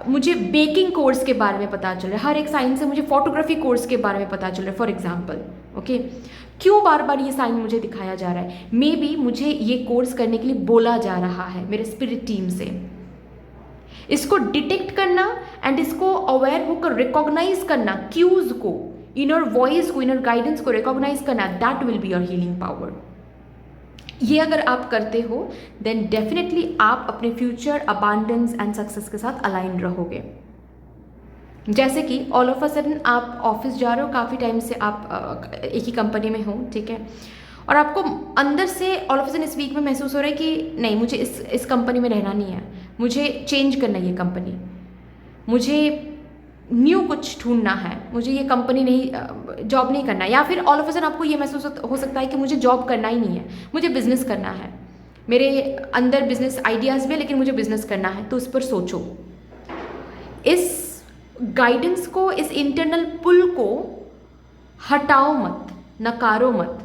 मुझे बेकिंग कोर्स के बारे में पता चल रहा है, हर एक साइन से मुझे फोटोग्राफी कोर्स के बारे में पता चल रहा है फॉर एग्जाम्पल। ओके, क्यों बार बार ये साइन मुझे दिखाया जा रहा है? मे बी मुझे ये कोर्स करने के लिए बोला जा रहा है मेरे स्पिरिट टीम से। इसको डिटेक्ट करना एंड इसको अवेयर होकर रिकॉग्नाइज करना, क्यूज को, इनर वॉइस को, इनर गाइडेंस को रिकॉग्नाइज करना, that will be your healing power. ये अगर आप करते हो देन डेफिनेटली आप अपने फ्यूचर अबांडेंस एंड सक्सेस के साथ अलाइन रहोगे। जैसे कि ऑल ऑफ अ सडन आप ऑफिस जा रहे हो, काफ़ी टाइम से आप एक ही कंपनी में हो, ठीक है, और आपको अंदर से ऑल ऑफ अ सडन इस वीक में महसूस हो रहा है कि नहीं, मुझे इस कंपनी में रहना नहीं है, मुझे चेंज करना है ये कंपनी, मुझे न्यू कुछ ढूंढना है, मुझे ये कंपनी नहीं, जॉब नहीं करना है, या फिर ऑल ऑफ अ सडन आपको ये महसूस हो सकता है कि मुझे जॉब करना ही नहीं है, मुझे बिजनेस करना है, मेरे अंदर बिजनेस आइडियाज़ भी है लेकिन मुझे बिजनेस करना है। तो उस पर सोचो, इस गाइडेंस को, इस इंटरनल पुल को हटाओ मत, नकारो मत,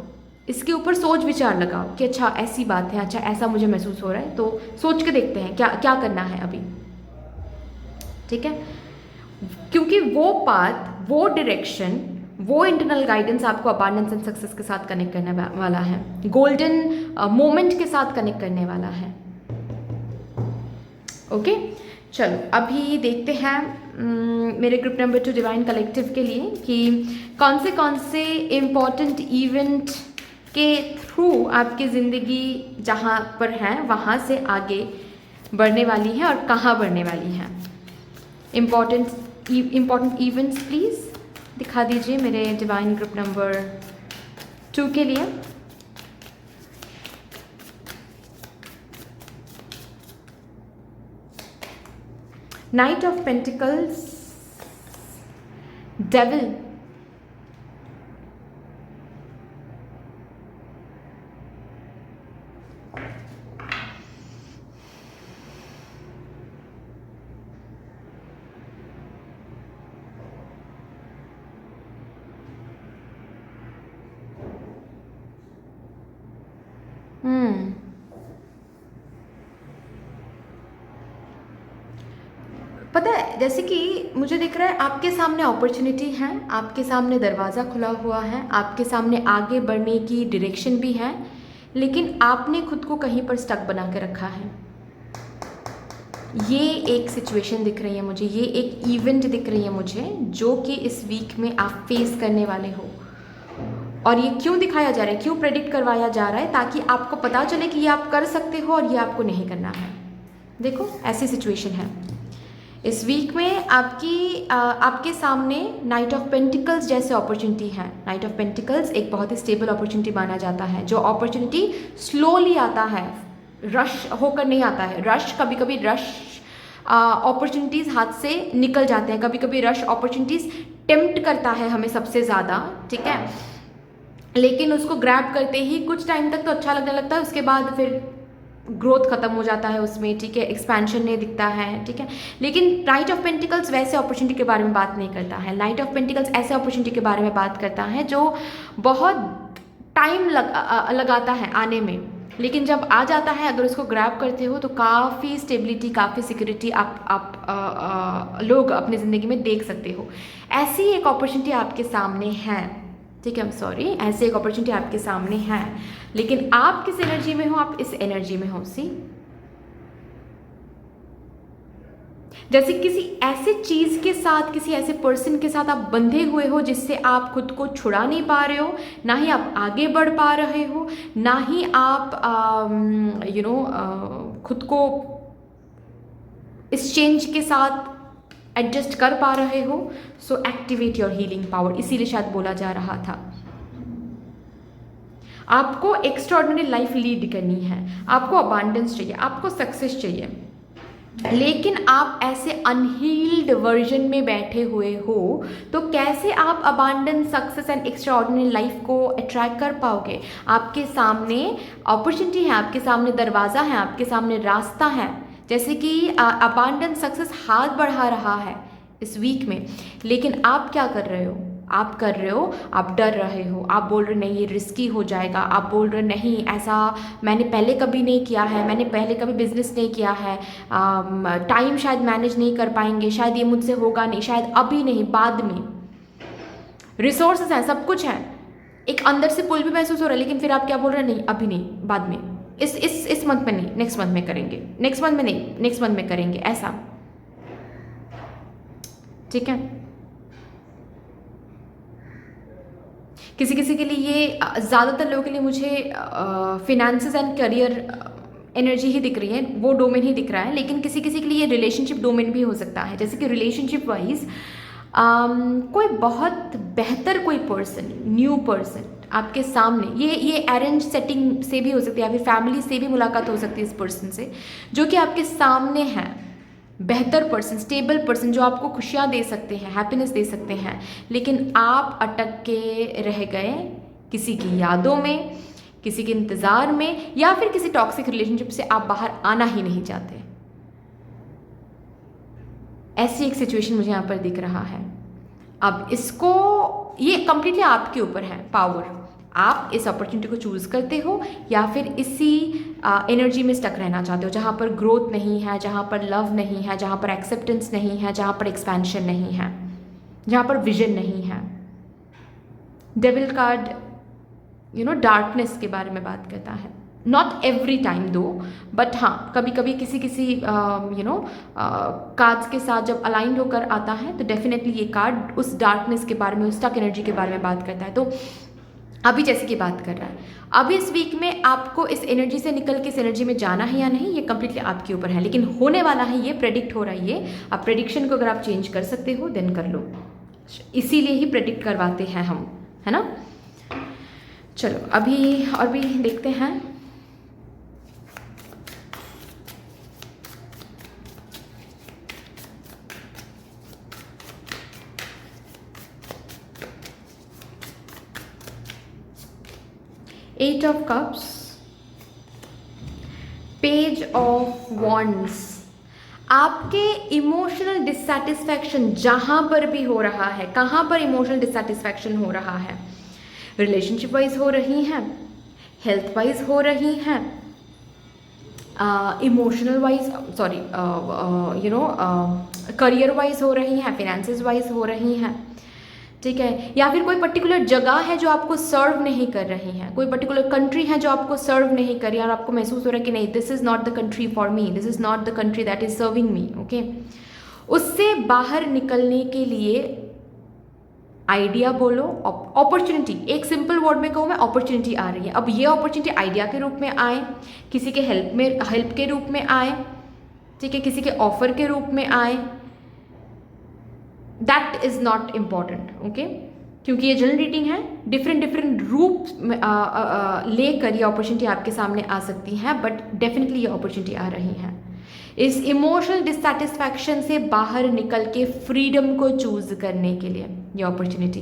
इसके ऊपर सोच विचार लगाओ कि अच्छा ऐसी बात है, अच्छा ऐसा मुझे महसूस हो रहा है, तो सोच के देखते हैं क्या क्या करना है अभी, ठीक है। क्योंकि वो पाथ, वो डायरेक्शन, वो इंटरनल गाइडेंस आपको अबांडेंस एंड सक्सेस के साथ कनेक्ट करने वाला है, गोल्डन मोमेंट के साथ कनेक्ट करने वाला है। ओके, चलो अभी देखते हैं मेरे ग्रुप नंबर 2 डिवाइन कलेक्टिव के लिए कि कौन से इम्पॉर्टेंट इवेंट के थ्रू आपकी ज़िंदगी जहाँ पर है वहाँ से आगे बढ़ने वाली है और कहाँ बढ़ने वाली है। इम्पॉर्टेंट इवेंट्स प्लीज़ दिखा दीजिए मेरे डिवाइन ग्रुप नंबर 2 के लिए। Knight of Pentacles, Devil, पता है, जैसे कि मुझे दिख रहा है आपके सामने अपॉर्चुनिटी है, आपके सामने दरवाज़ा खुला हुआ है, आपके सामने आगे बढ़ने की डायरेक्शन भी है, लेकिन आपने खुद को कहीं पर स्टक बना के रखा है। ये एक सिचुएशन दिख रही है मुझे, ये एक इवेंट दिख रही है मुझे, जो कि इस वीक में आप फेस करने वाले हो। और ये क्यों दिखाया जा रहा है, क्यों प्रेडिक्ट करवाया जा रहा है, ताकि आपको पता चले कि ये आप कर सकते हो और ये आपको नहीं करना है। देखो ऐसी सिचुएशन है इस वीक में आपके सामने नाइट ऑफ पेंटिकल्स जैसे अपॉर्चुनिटी है। नाइट ऑफ पेंटिकल्स एक बहुत ही स्टेबल अपॉर्चुनिटी माना जाता है, जो अपॉर्चुनिटी स्लोली आता है, रश होकर नहीं आता है। रश कभी कभी रश अपॉर्चुनिटीज़ हाथ से निकल जाते हैं, कभी कभी रश अपॉर्चुनिटीज़ टेम्प्ट करता है हमें सबसे ज़्यादा, ठीक है, लेकिन उसको ग्रैब करते ही कुछ टाइम तक तो अच्छा लगने लगता है, उसके बाद फिर ग्रोथ खत्म हो जाता है उसमें, ठीक है, एक्सपेंशन नहीं दिखता है, ठीक है। लेकिन नाइट ऑफ पेंटिकल्स वैसे अपॉर्चुनिटी के बारे में बात नहीं करता है। नाइट ऑफ पेंटिकल्स ऐसे अपॉर्चुनिटी के बारे में बात करता है जो बहुत टाइम लगाता है आने में, लेकिन जब आ जाता है अगर उसको ग्रैब करते हो तो काफ़ी स्टेबिलिटी, काफ़ी सिक्योरिटी आप लोग अपनी ज़िंदगी में देख सकते हो। ऐसी एक अपॉर्चुनिटी आपके सामने है, ठीक है, सॉरी, ऐसी एक अपॉर्चुनिटी आपके सामने है, लेकिन आप किस एनर्जी में हो, आप इस एनर्जी में हो। सी, जैसे किसी ऐसे चीज़ के साथ, किसी ऐसे पर्सन के साथ आप बंधे हुए हो जिससे आप खुद को छुड़ा नहीं पा रहे हो, ना ही आप आगे बढ़ पा रहे हो, ना ही आप खुद को इस चेंज के साथ एडजस्ट कर पा रहे हो। सो एक्टिवेट योर हीलिंग पावर, इसीलिए शायद बोला जा रहा था। आपको एक्स्ट्राऑर्डिनरी लाइफ लीड करनी है, आपको अबांडेंस चाहिए, आपको सक्सेस चाहिए, लेकिन आप ऐसे अनहील्ड वर्जन में बैठे हुए हो, तो कैसे आप abundance, success and extraordinary life को अट्रैक्ट कर पाओगे? आपके सामने अपॉर्चुनिटी है, आपके सामने दरवाज़ा है, आपके सामने रास्ता है, जैसे कि अबांडेंस सक्सेस हाथ बढ़ा रहा है इस वीक में, लेकिन आप क्या कर रहे हो? आप कर रहे हो, आप डर रहे हो, आप बोल रहे नहीं ये रिस्की हो जाएगा, आप बोल रहे नहीं ऐसा मैंने पहले कभी नहीं किया है, मैंने पहले कभी बिजनेस नहीं किया है, टाइम शायद मैनेज नहीं कर पाएंगे, शायद ये मुझसे होगा नहीं, शायद अभी नहीं बाद में। रिसोर्सेज हैं, सब कुछ है, एक अंदर से पुल भी महसूस हो रहा है, लेकिन फिर आप क्या बोल रहे हैं? नहीं अभी नहीं, बाद में, इस मंथ में नहीं, नेक्स्ट मंथ में करेंगे, नेक्स्ट मंथ में नहीं, नेक्स्ट मंथ में करेंगे, ऐसा। ठीक है, किसी किसी के लिए ये ज़्यादातर लोगों के लिए मुझे फिनेंसेस एंड करियर एनर्जी ही दिख रही है, वो डोमेन ही दिख रहा है, लेकिन किसी किसी के लिए ये रिलेशनशिप डोमेन भी हो सकता है। जैसे कि रिलेशनशिप वाइज कोई बहुत बेहतर कोई पर्सन, न्यू पर्सन आपके सामने, ये अरेंज सेटिंग से भी हो सकती है, या फिर फैमिली से भी मुलाकात हो सकती है इस पर्सन से, जो कि आपके सामने है, बेहतर पर्सन, स्टेबल पर्सन, जो आपको खुशियाँ दे सकते हैं, हैप्पीनेस दे सकते हैं, लेकिन आप अटक के रह गए किसी की यादों में, किसी के इंतज़ार में, या फिर किसी टॉक्सिक रिलेशनशिप से आप बाहर आना ही नहीं चाहते। ऐसी एक सिचुएशन मुझे यहाँ पर दिख रहा है। अब इसको, ये कंप्लीटली आपके ऊपर है पावर, आप इस अपॉर्चुनिटी को चूज़ करते हो या फिर इसी एनर्जी में स्टक रहना चाहते हो, जहाँ पर ग्रोथ नहीं है, जहाँ पर लव नहीं है, जहाँ पर एक्सेप्टेंस नहीं है, जहाँ पर एक्सपेंशन नहीं है, जहाँ पर विजन नहीं है। डेविल कार्ड डार्कनेस के बारे में बात करता है, नॉट एवरी टाइम दो, बट हाँ कभी कभी किसी किसी कार्ड्स के साथ जब अलाइंड होकर आता है तो डेफिनेटली ये कार्ड उस डार्कनेस के बारे में, उस स्टक एनर्जी के बारे में बात करता है। तो अभी जैसे कि बात कर रहा है, अभी इस वीक में आपको इस एनर्जी से निकल के इस एनर्जी में जाना है या नहीं, ये कंप्लीटली आपके ऊपर है, लेकिन होने वाला है, ये प्रेडिक्ट हो रहा है। ये आप प्रेडिक्शन को अगर आप चेंज कर सकते हो देन कर लो, इसीलिए ही प्रेडिक्ट करवाते हैं हम, है ना। चलो अभी और भी देखते हैं। Eight of cups, page of wands, आपके इमोशनल डिससेटिस्फैक्शन जहां पर भी हो रहा है, कहां पर इमोशनल डिससेटिस्फैक्शन हो रहा है, रिलेशनशिप वाइज हो रही हैं, हेल्थ वाइज हो रही हैं, emotional wise sorry career wise हो रही हैं, फिनेंसेस वाइज हो रही हैं, ठीक है, या फिर कोई पर्टिकुलर जगह है जो आपको सर्व नहीं कर रही है, कोई पर्टिकुलर कंट्री है जो आपको सर्व नहीं कर रही है और आपको महसूस हो रहा है कि नहीं this is not the country for me, this is not the country that is serving me. Okay, उससे बाहर निकलने के लिए आइडिया बोलो, अपॉर्चुनिटी, एक सिंपल वर्ड में कहूँ मैं, अपॉर्चुनिटी आ रही है। अब ये अपॉर्चुनिटी आइडिया के रूप में आए, किसी के हेल्प के रूप में आए, ठीक है, किसी के ऑफर के रूप में आए, that is not important. Okay, क्योंकि ये जनरल रीडिंग है, डिफरेंट रूप में लेकर ये अपॉर्चुनिटी आपके सामने आ सकती है, बट डेफिनेटली ये अपॉर्चुनिटी आ रही है। इस इमोशनल डिससेटिस्फैक्शन से बाहर निकल के फ्रीडम को चूज करने के लिए ये अपॉर्चुनिटी,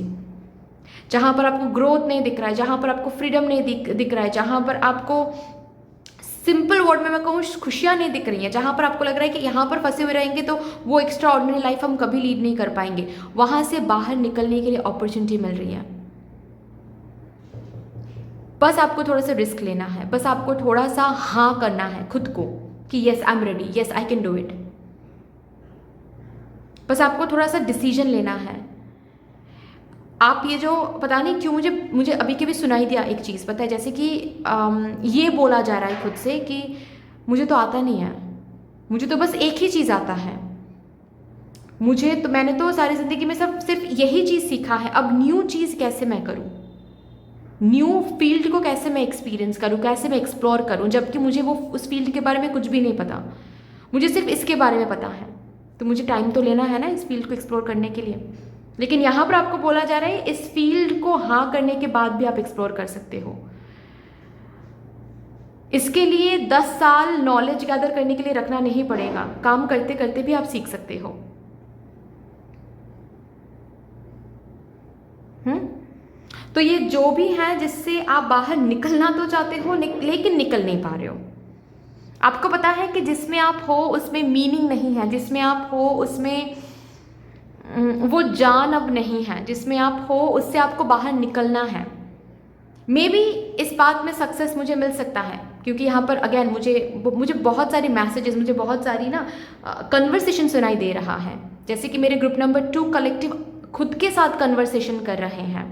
जहाँ पर आपको ग्रोथ नहीं दिख रहा है, जहाँ पर आपको फ्रीडम नहीं दिख रहा है, जहाँ पर आपको सिंपल वर्ड में मैं कहूँ खुशियाँ नहीं दिख रही हैं, जहाँ पर आपको लग रहा है कि यहाँ पर फंसे हुए रहेंगे तो वो एक्स्ट्रा ऑर्डिनरी लाइफ हम कभी लीड नहीं कर पाएंगे, वहाँ से बाहर निकलने के लिए अपॉर्चुनिटी मिल रही है। बस आपको थोड़ा सा रिस्क लेना है, बस आपको थोड़ा सा हाँ करना है खुद को कि yes I am ready, yes I can do it. बस आपको थोड़ा सा डिसीजन लेना है। आप ये जो पता नहीं क्यों मुझे अभी के भी सुनाई दिया एक चीज़, पता है, जैसे कि ये बोला जा रहा है खुद से कि मुझे तो आता नहीं है, मुझे तो बस एक ही चीज़ आता है, मैंने तो सारी ज़िंदगी में सिर्फ यही चीज़ सीखा है, अब न्यू चीज़ कैसे मैं करूँ, न्यू फील्ड को कैसे मैं एक्सपीरियंस करूँ, कैसे मैं एक्सप्लोर करूँ, जबकि मुझे वो उस फील्ड के बारे में कुछ भी नहीं पता, मुझे सिर्फ इसके बारे में पता है, तो मुझे टाइम तो लेना है ना इस फील्ड को एक्सप्लोर करने के लिए। लेकिन यहाँ पर आपको बोला जा रहा है इस फील्ड को हाँ करने के बाद भी आप एक्सप्लोर कर सकते हो। इसके लिए 10 साल नॉलेज गैदर करने के लिए रखना नहीं पड़ेगा, काम करते करते भी आप सीख सकते हो। तो ये जो भी है जिससे आप बाहर निकलना तो चाहते हो लेकिन निकल नहीं पा रहे हो, आपको पता है कि जिसमें आप हो उसमें मीनिंग नहीं है, जिसमें आप हो उसमें वो जान अब नहीं है, जिसमें आप हो उससे आपको बाहर निकलना है। मे बी इस बात में सक्सेस मुझे मिल सकता है, क्योंकि यहाँ पर अगेन मुझे बहुत सारी मैसेजेस, मुझे बहुत सारी ना कन्वर्सेशन सुनाई दे रहा है, जैसे कि मेरे ग्रुप नंबर 2 कलेक्टिव खुद के साथ कन्वर्सेशन कर रहे हैं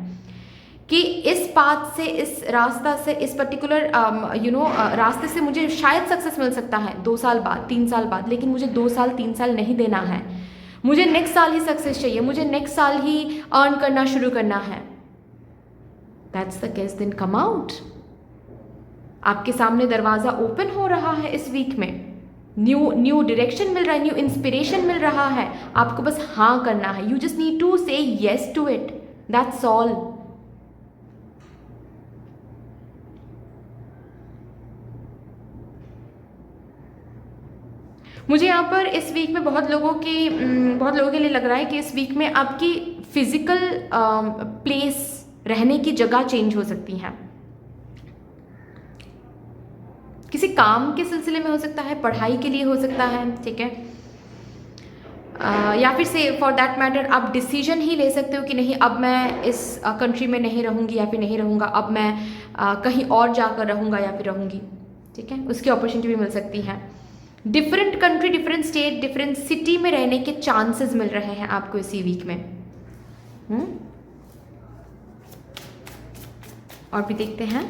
कि इस पाथ से, इस रास्ता से, इस पर्टिकुलर रास्ते से मुझे शायद सक्सेस मिल सकता है 2 साल बाद, 3 साल बाद, लेकिन मुझे 2 साल 3 साल नहीं देना है। मुझे नेक्स्ट साल ही सक्सेस चाहिए, मुझे नेक्स्ट साल ही अर्न करना शुरू करना है। That's the case, then come out. आपके सामने दरवाज़ा ओपन हो रहा है इस वीक में, न्यू डायरेक्शन मिल रहा है, न्यू इंस्पिरेशन मिल रहा है। आपको बस हाँ करना है, you just need to say yes to it, that's all. मुझे यहाँ पर इस वीक में बहुत लोगों के लिए लग रहा है कि इस वीक में आपकी फिजिकल प्लेस, रहने की जगह चेंज हो सकती है। किसी काम के सिलसिले में हो सकता है, पढ़ाई के लिए हो सकता है, ठीक है, या फिर से फॉर दैट मैटर आप डिसीजन ही ले सकते हो कि नहीं, अब मैं इस कंट्री में नहीं रहूँगी या फिर नहीं रहूँगा, अब मैं कहीं और जाकर रहूँगा या फिर रहूँगी, ठीक है, उसकी अपॉर्चुनिटी भी मिल सकती है। Different country, different state, different city में रहने के चांसेस मिल रहे हैं आपको इसी वीक में। और भी देखते हैं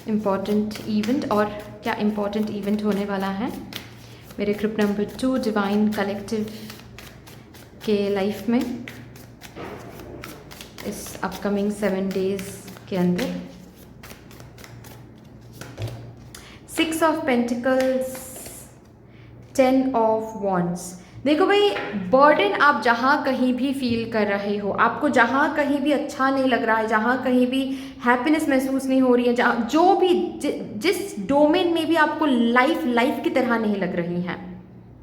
इम्पॉर्टेंट इवेंट, और क्या इम्पॉर्टेंट इवेंट होने वाला है मेरे ग्रुप नंबर 2 डिवाइन कलेक्टिव के लाइफ में इस अपकमिंग 7 डेज के अंदर। 6 ऑफ पेंटिकल्स, 10 ऑफ वॉन्ड्स। देखो भाई, बर्डन आप जहाँ कहीं भी फील कर रहे हो, आपको जहाँ कहीं भी अच्छा नहीं लग रहा है, जहाँ कहीं भी हैप्पीनेस महसूस नहीं हो रही है, जहाँ जो भी जिस डोमेन में भी आपको लाइफ की तरह नहीं लग रही है,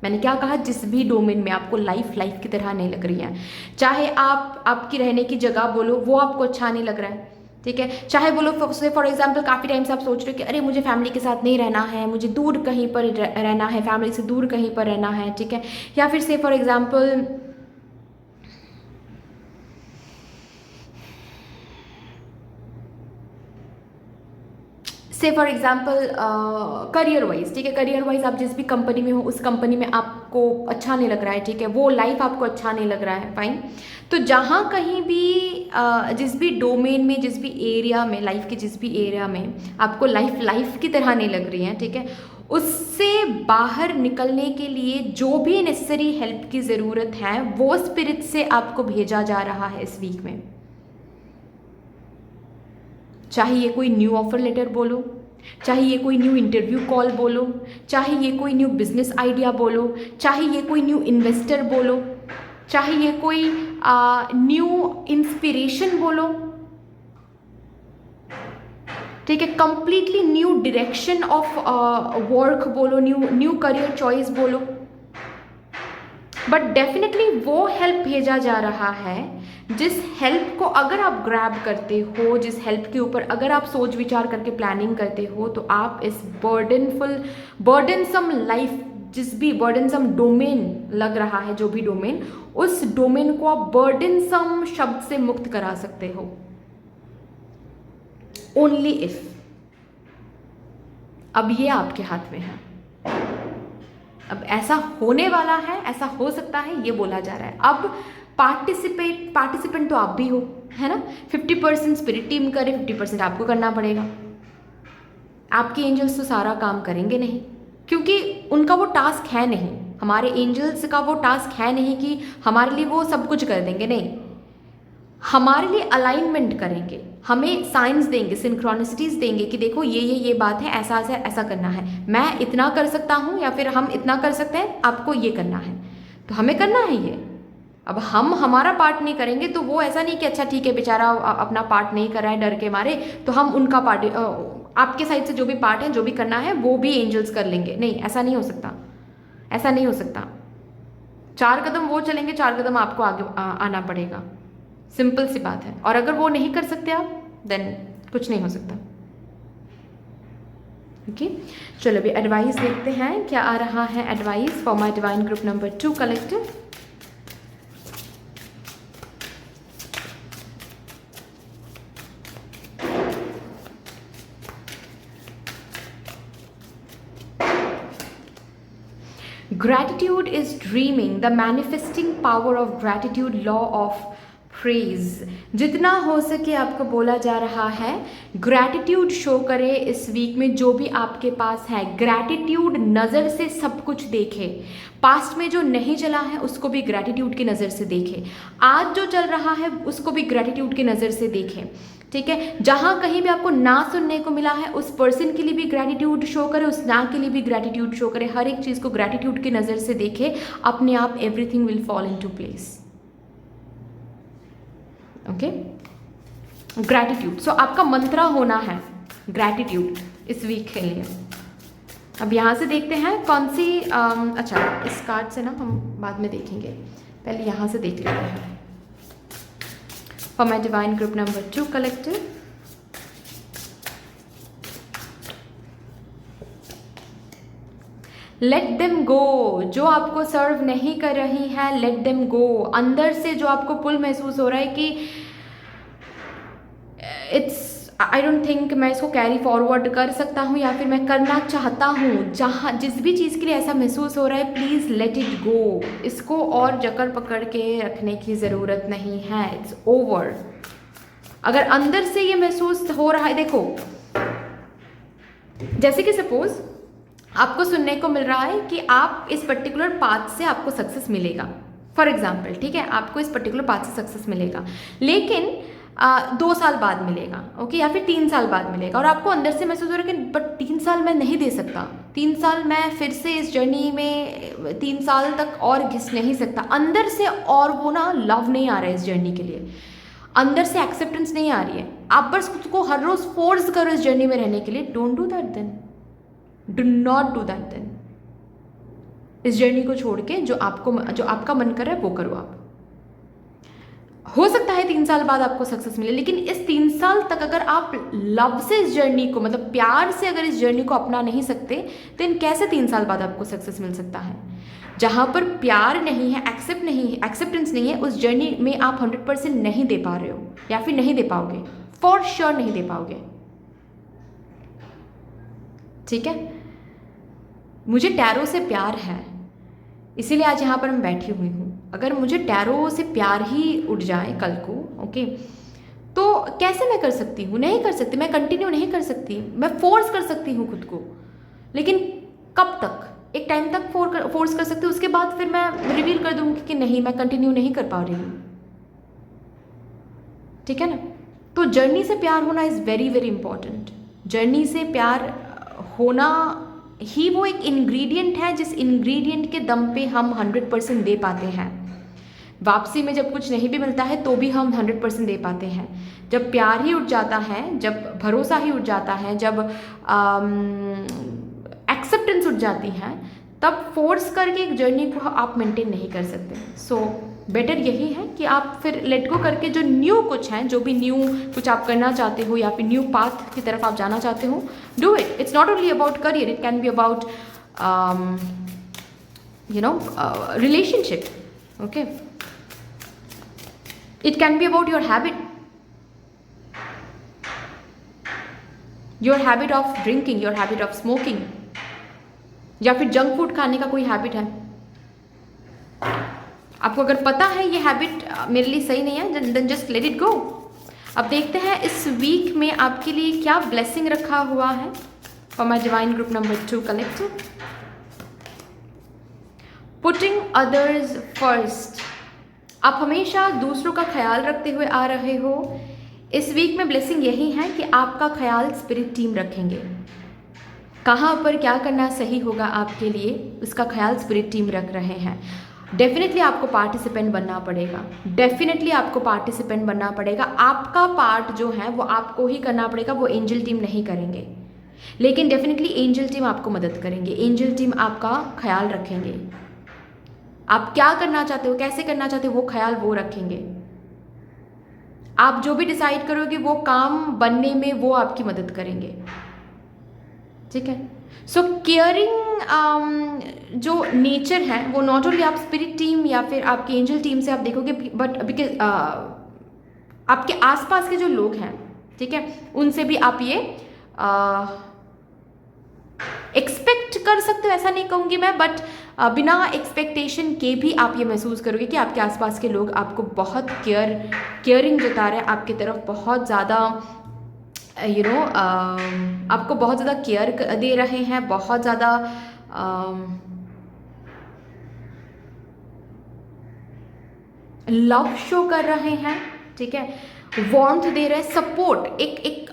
मैंने क्या कहा, जिस भी डोमेन में आपको लाइफ की तरह नहीं लग रही है, चाहे आपकी रहने की जगह बोलो वो आपको अच्छा नहीं लग रहा है, ठीक है, चाहे बोलो फॉर एग्जांपल काफ़ी टाइम से आप सोच रहे हो कि अरे मुझे फैमिली के साथ नहीं रहना है, मुझे दूर कहीं पर रहना है, फैमिली से दूर कहीं पर रहना है, ठीक है, या फिर से फॉर एग्जांपल करियर वाइज, ठीक है, करियर वाइज आप जिस भी कंपनी में हो उस कंपनी में आपको अच्छा नहीं लग रहा है, ठीक है, वो लाइफ आपको अच्छा नहीं लग रहा है, फाइन। तो जहाँ कहीं भी जिस भी डोमेन में, जिस भी एरिया में, लाइफ के जिस भी एरिया में आपको लाइफ की तरह नहीं लग रही है, ठीक है, उससे बाहर निकलने के लिए जो भी नेसेसरी हेल्प की ज़रूरत है वो स्पिरिट से आपको भेजा जा रहा है इस वीक में। चाहे ये कोई न्यू ऑफर लेटर बोलो, चाहे ये कोई न्यू इंटरव्यू कॉल बोलो, चाहे ये कोई न्यू बिजनेस आइडिया बोलो, चाहे ये कोई न्यू इन्वेस्टर बोलो, चाहे ये कोई न्यू इंस्पिरेशन बोलो, ठीक है, completely new direction of work बोलो, न्यू करियर चॉइस बोलो, बट डेफिनेटली वो हेल्प भेजा जा रहा है जिस हेल्प को अगर आप ग्रैब करते हो, जिस हेल्प के ऊपर अगर आप सोच विचार करके प्लानिंग करते हो, तो आप इस बर्डनसम लाइफ, जिस भी बर्डनसम डोमेन लग रहा है, जो भी डोमेन, उस डोमेन को आप बर्डनसम शब्द से मुक्त करा सकते हो, ओनली इफ। अब ये आपके हाथ में है, अब ऐसा होने वाला है, ऐसा हो सकता है, ये बोला जा रहा है। अब पार्टिसिपेंट तो आप भी हो, है ना, 50% स्पिरिट टीम करे, 50% आपको करना पड़ेगा। आपके एंजल्स तो सारा काम करेंगे नहीं, क्योंकि उनका वो टास्क है नहीं, हमारे एंजल्स का वो टास्क है नहीं कि हमारे लिए वो सब कुछ कर देंगे, नहीं, हमारे लिए अलाइनमेंट करेंगे, हमें साइंस देंगे, सिंक्रोनिसिटीज देंगे कि देखो ये बात है, ऐसा ऐसा ऐसा करना है, मैं इतना कर सकता हूँ या फिर हम इतना कर सकते हैं, आपको ये करना है, तो हमें करना है ये। अब हम हमारा पार्ट नहीं करेंगे तो वो ऐसा नहीं कि अच्छा ठीक है बेचारा अपना पार्ट नहीं कर रहा है डर के मारे, तो हम उनका पार्ट, आपके साइड से जो भी पार्ट है, जो भी करना है वो भी एंजल्स कर लेंगे, नहीं, ऐसा नहीं हो सकता, ऐसा नहीं हो सकता। 4 कदम वो चलेंगे, 4 कदम आपको आगे आना पड़ेगा, सिंपल सी बात है। और अगर वो नहीं कर सकते आप, देन कुछ नहीं हो सकता। ओके चलो अभी एडवाइस देखते हैं क्या आ रहा है advice for my divine group number 2 collective. Gratitude is dreaming, the manifesting power of gratitude, law of praise। जितना हो सके आपको बोला जा रहा है ग्रैटिट्यूड शो करे इस वीक में, जो भी आपके पास है ग्रैटिट्यूड नज़र से सब कुछ देखे। पास्ट में जो नहीं चला है उसको भी ग्रैटिट्यूड की नज़र से देखे, आज जो चल रहा है उसको भी ग्रैटिट्यूड की नज़र से देखें। ठीक है, जहाँ कहीं भी आपको ना सुनने को मिला है उस पर्सन के लिए भी ग्रैटिट्यूड शो करे, उस ना के लिए भी ग्रैटिट्यूड शो करे। हर एक चीज़ को ग्रैटिट्यूड की नज़र से देखे, अपने आप everything will fall into place. Okay, gratitude so आपका मंत्रा होना है ग्रैटिट्यूड इस वीक के लिए। अब यहाँ से देखते हैं कौन सी अच्छा इस कार्ड से ना हम बाद में देखेंगे, पहले यहाँ से देख लेते हैं for my divine group number 2 collective. Let them go, जो आपको सर्व नहीं कर रही है लेट देम गो। अंदर से जो आपको पुल महसूस हो रहा है कि इट्स आई डोंट थिंक मैं इसको कैरी फॉरवर्ड कर सकता हूँ या फिर मैं करना चाहता हूँ, जहाँ जिस भी चीज़ के लिए ऐसा महसूस हो रहा है प्लीज़ लेट इट गो। इसको और जकड़ पकड़ के रखने की ज़रूरत नहीं है, इट्स ओवर। अगर अंदर से ये महसूस हो रहा है, देखो जैसे कि सपोज आपको सुनने को मिल रहा है कि आप इस पर्टिकुलर पाथ से आपको सक्सेस मिलेगा, फॉर एग्जाम्पल, ठीक है, आपको इस पर्टिकुलर पाथ से सक्सेस मिलेगा, लेकिन 2 साल बाद मिलेगा, ओके, या फिर 3 साल बाद मिलेगा, और आपको अंदर से महसूस हो रहा है कि बट 3 साल मैं नहीं दे सकता, 3 साल मैं फिर से इस जर्नी में 3 साल तक और घिस नहीं सकता। अंदर से और वो ना लव नहीं आ रहा है इस जर्नी के लिए, अंदर से एक्सेप्टेंस नहीं आ रही है। आप बस खुद को हर रोज़ फोर्स करो इस जर्नी में रहने के लिए, don't do that then, do not do that then. इस जर्नी को छोड़ के जो आपका मन कर रहा है वो करो आप। हो सकता है 3 साल बाद आपको सक्सेस मिले, लेकिन इस 3 साल तक अगर आप लव से इस जर्नी को, मतलब प्यार से अगर इस जर्नी को अपना नहीं सकते, तो इन कैसे 3 साल बाद आपको सक्सेस मिल सकता है? जहाँ पर प्यार नहीं है, एक्सेप्टेंस नहीं है, उस जर्नी में आप 100% नहीं दे पा रहे हो या फिर नहीं दे पाओगे, फॉर श्योर नहीं दे पाओगे। ठीक है, मुझे टैरो से प्यार है, इसीलिए आज यहाँ पर मैं बैठी हुई हूँ। अगर मुझे टैरो से प्यार ही उठ जाए कल को, ओके, तो कैसे मैं कर सकती हूँ? नहीं कर सकती, मैं कंटिन्यू नहीं कर सकती। मैं फोर्स कर सकती हूँ खुद को, लेकिन कब तक? एक टाइम तक फोर्स कर सकती हूँ, उसके बाद फिर मैं रिवील कर दूँगी कि नहीं, मैं कंटिन्यू नहीं कर पा रही हूँ। ठीक है ना? तो जर्नी से प्यार होना is very very important. Journey से प्यार होना ही वो एक इंग्रेडिएंट है जिस इंग्रेडिएंट के दम पे हम 100% दे पाते हैं। वापसी में जब कुछ नहीं भी मिलता है तो भी हम 100% दे पाते हैं। जब प्यार ही उठ जाता है, जब भरोसा ही उठ जाता है, जब एक्सेप्टेंस उठ जाती है, तब फोर्स करके एक जर्नी को आप मेंटेन नहीं कर सकते। सो बेटर यही है कि आप फिर लेट गो करके जो न्यू कुछ है, जो भी न्यू कुछ आप करना चाहते हो या फिर न्यू पाथ की तरफ आप जाना चाहते हो, do it. It's not only about career, it can be about relationship, okay, it can be about your habit of drinking, your habit of smoking, या फिर जंक फूड खाने का कोई हैबिट है। आपको अगर पता है ये हैबिट मेरे लिए सही नहीं है, then just let it go. अब देखते हैं इस वीक में आपके लिए क्या ब्लेसिंग रखा हुआ है for my divine group number 2 collective. Putting others first, आप हमेशा दूसरों का ख्याल रखते हुए आ रहे हो। इस वीक में ब्लेसिंग यही है कि आपका ख्याल स्पिरिट टीम रखेंगे। कहाँ पर क्या करना सही होगा आपके लिए, उसका ख्याल स्पिरिट टीम रख रहे हैं। डेफिनेटली आपको पार्टिसिपेंट बनना पड़ेगा, डेफिनेटली आपको पार्टिसिपेंट बनना पड़ेगा। आपका पार्ट जो है वो आपको ही करना पड़ेगा, वो एंजल टीम नहीं करेंगे, लेकिन डेफिनेटली एंजल टीम आपको मदद करेंगे, एंजल टीम आपका ख्याल रखेंगे। आप क्या करना चाहते हो, कैसे करना चाहते हो, वो ख्याल वो रखेंगे। आप जो भी डिसाइड करोगे वो काम बनने में वो आपकी मदद करेंगे। ठीक है। सो केयरिंग जो नेचर है वो नॉट ओनली आप स्पिरिट टीम या फिर आपके एंजल टीम से आप देखोगे, बट बिकॉज आपके आसपास के जो लोग हैं, ठीक है, उनसे भी आप ये एक्सपेक्ट कर सकते हो, ऐसा नहीं कहूँगी मैं, बट बिना एक्सपेक्टेशन के भी आप ये महसूस करोगे कि आपके आसपास के लोग आपको बहुत केयरिंग जता रहे हैं, आपकी तरफ बहुत ज़्यादा आपको बहुत ज़्यादा केयर दे रहे हैं, बहुत ज़्यादा लव शो कर रहे हैं, ठीक है, वार्मथ दे रहे हैं, सपोर्ट एक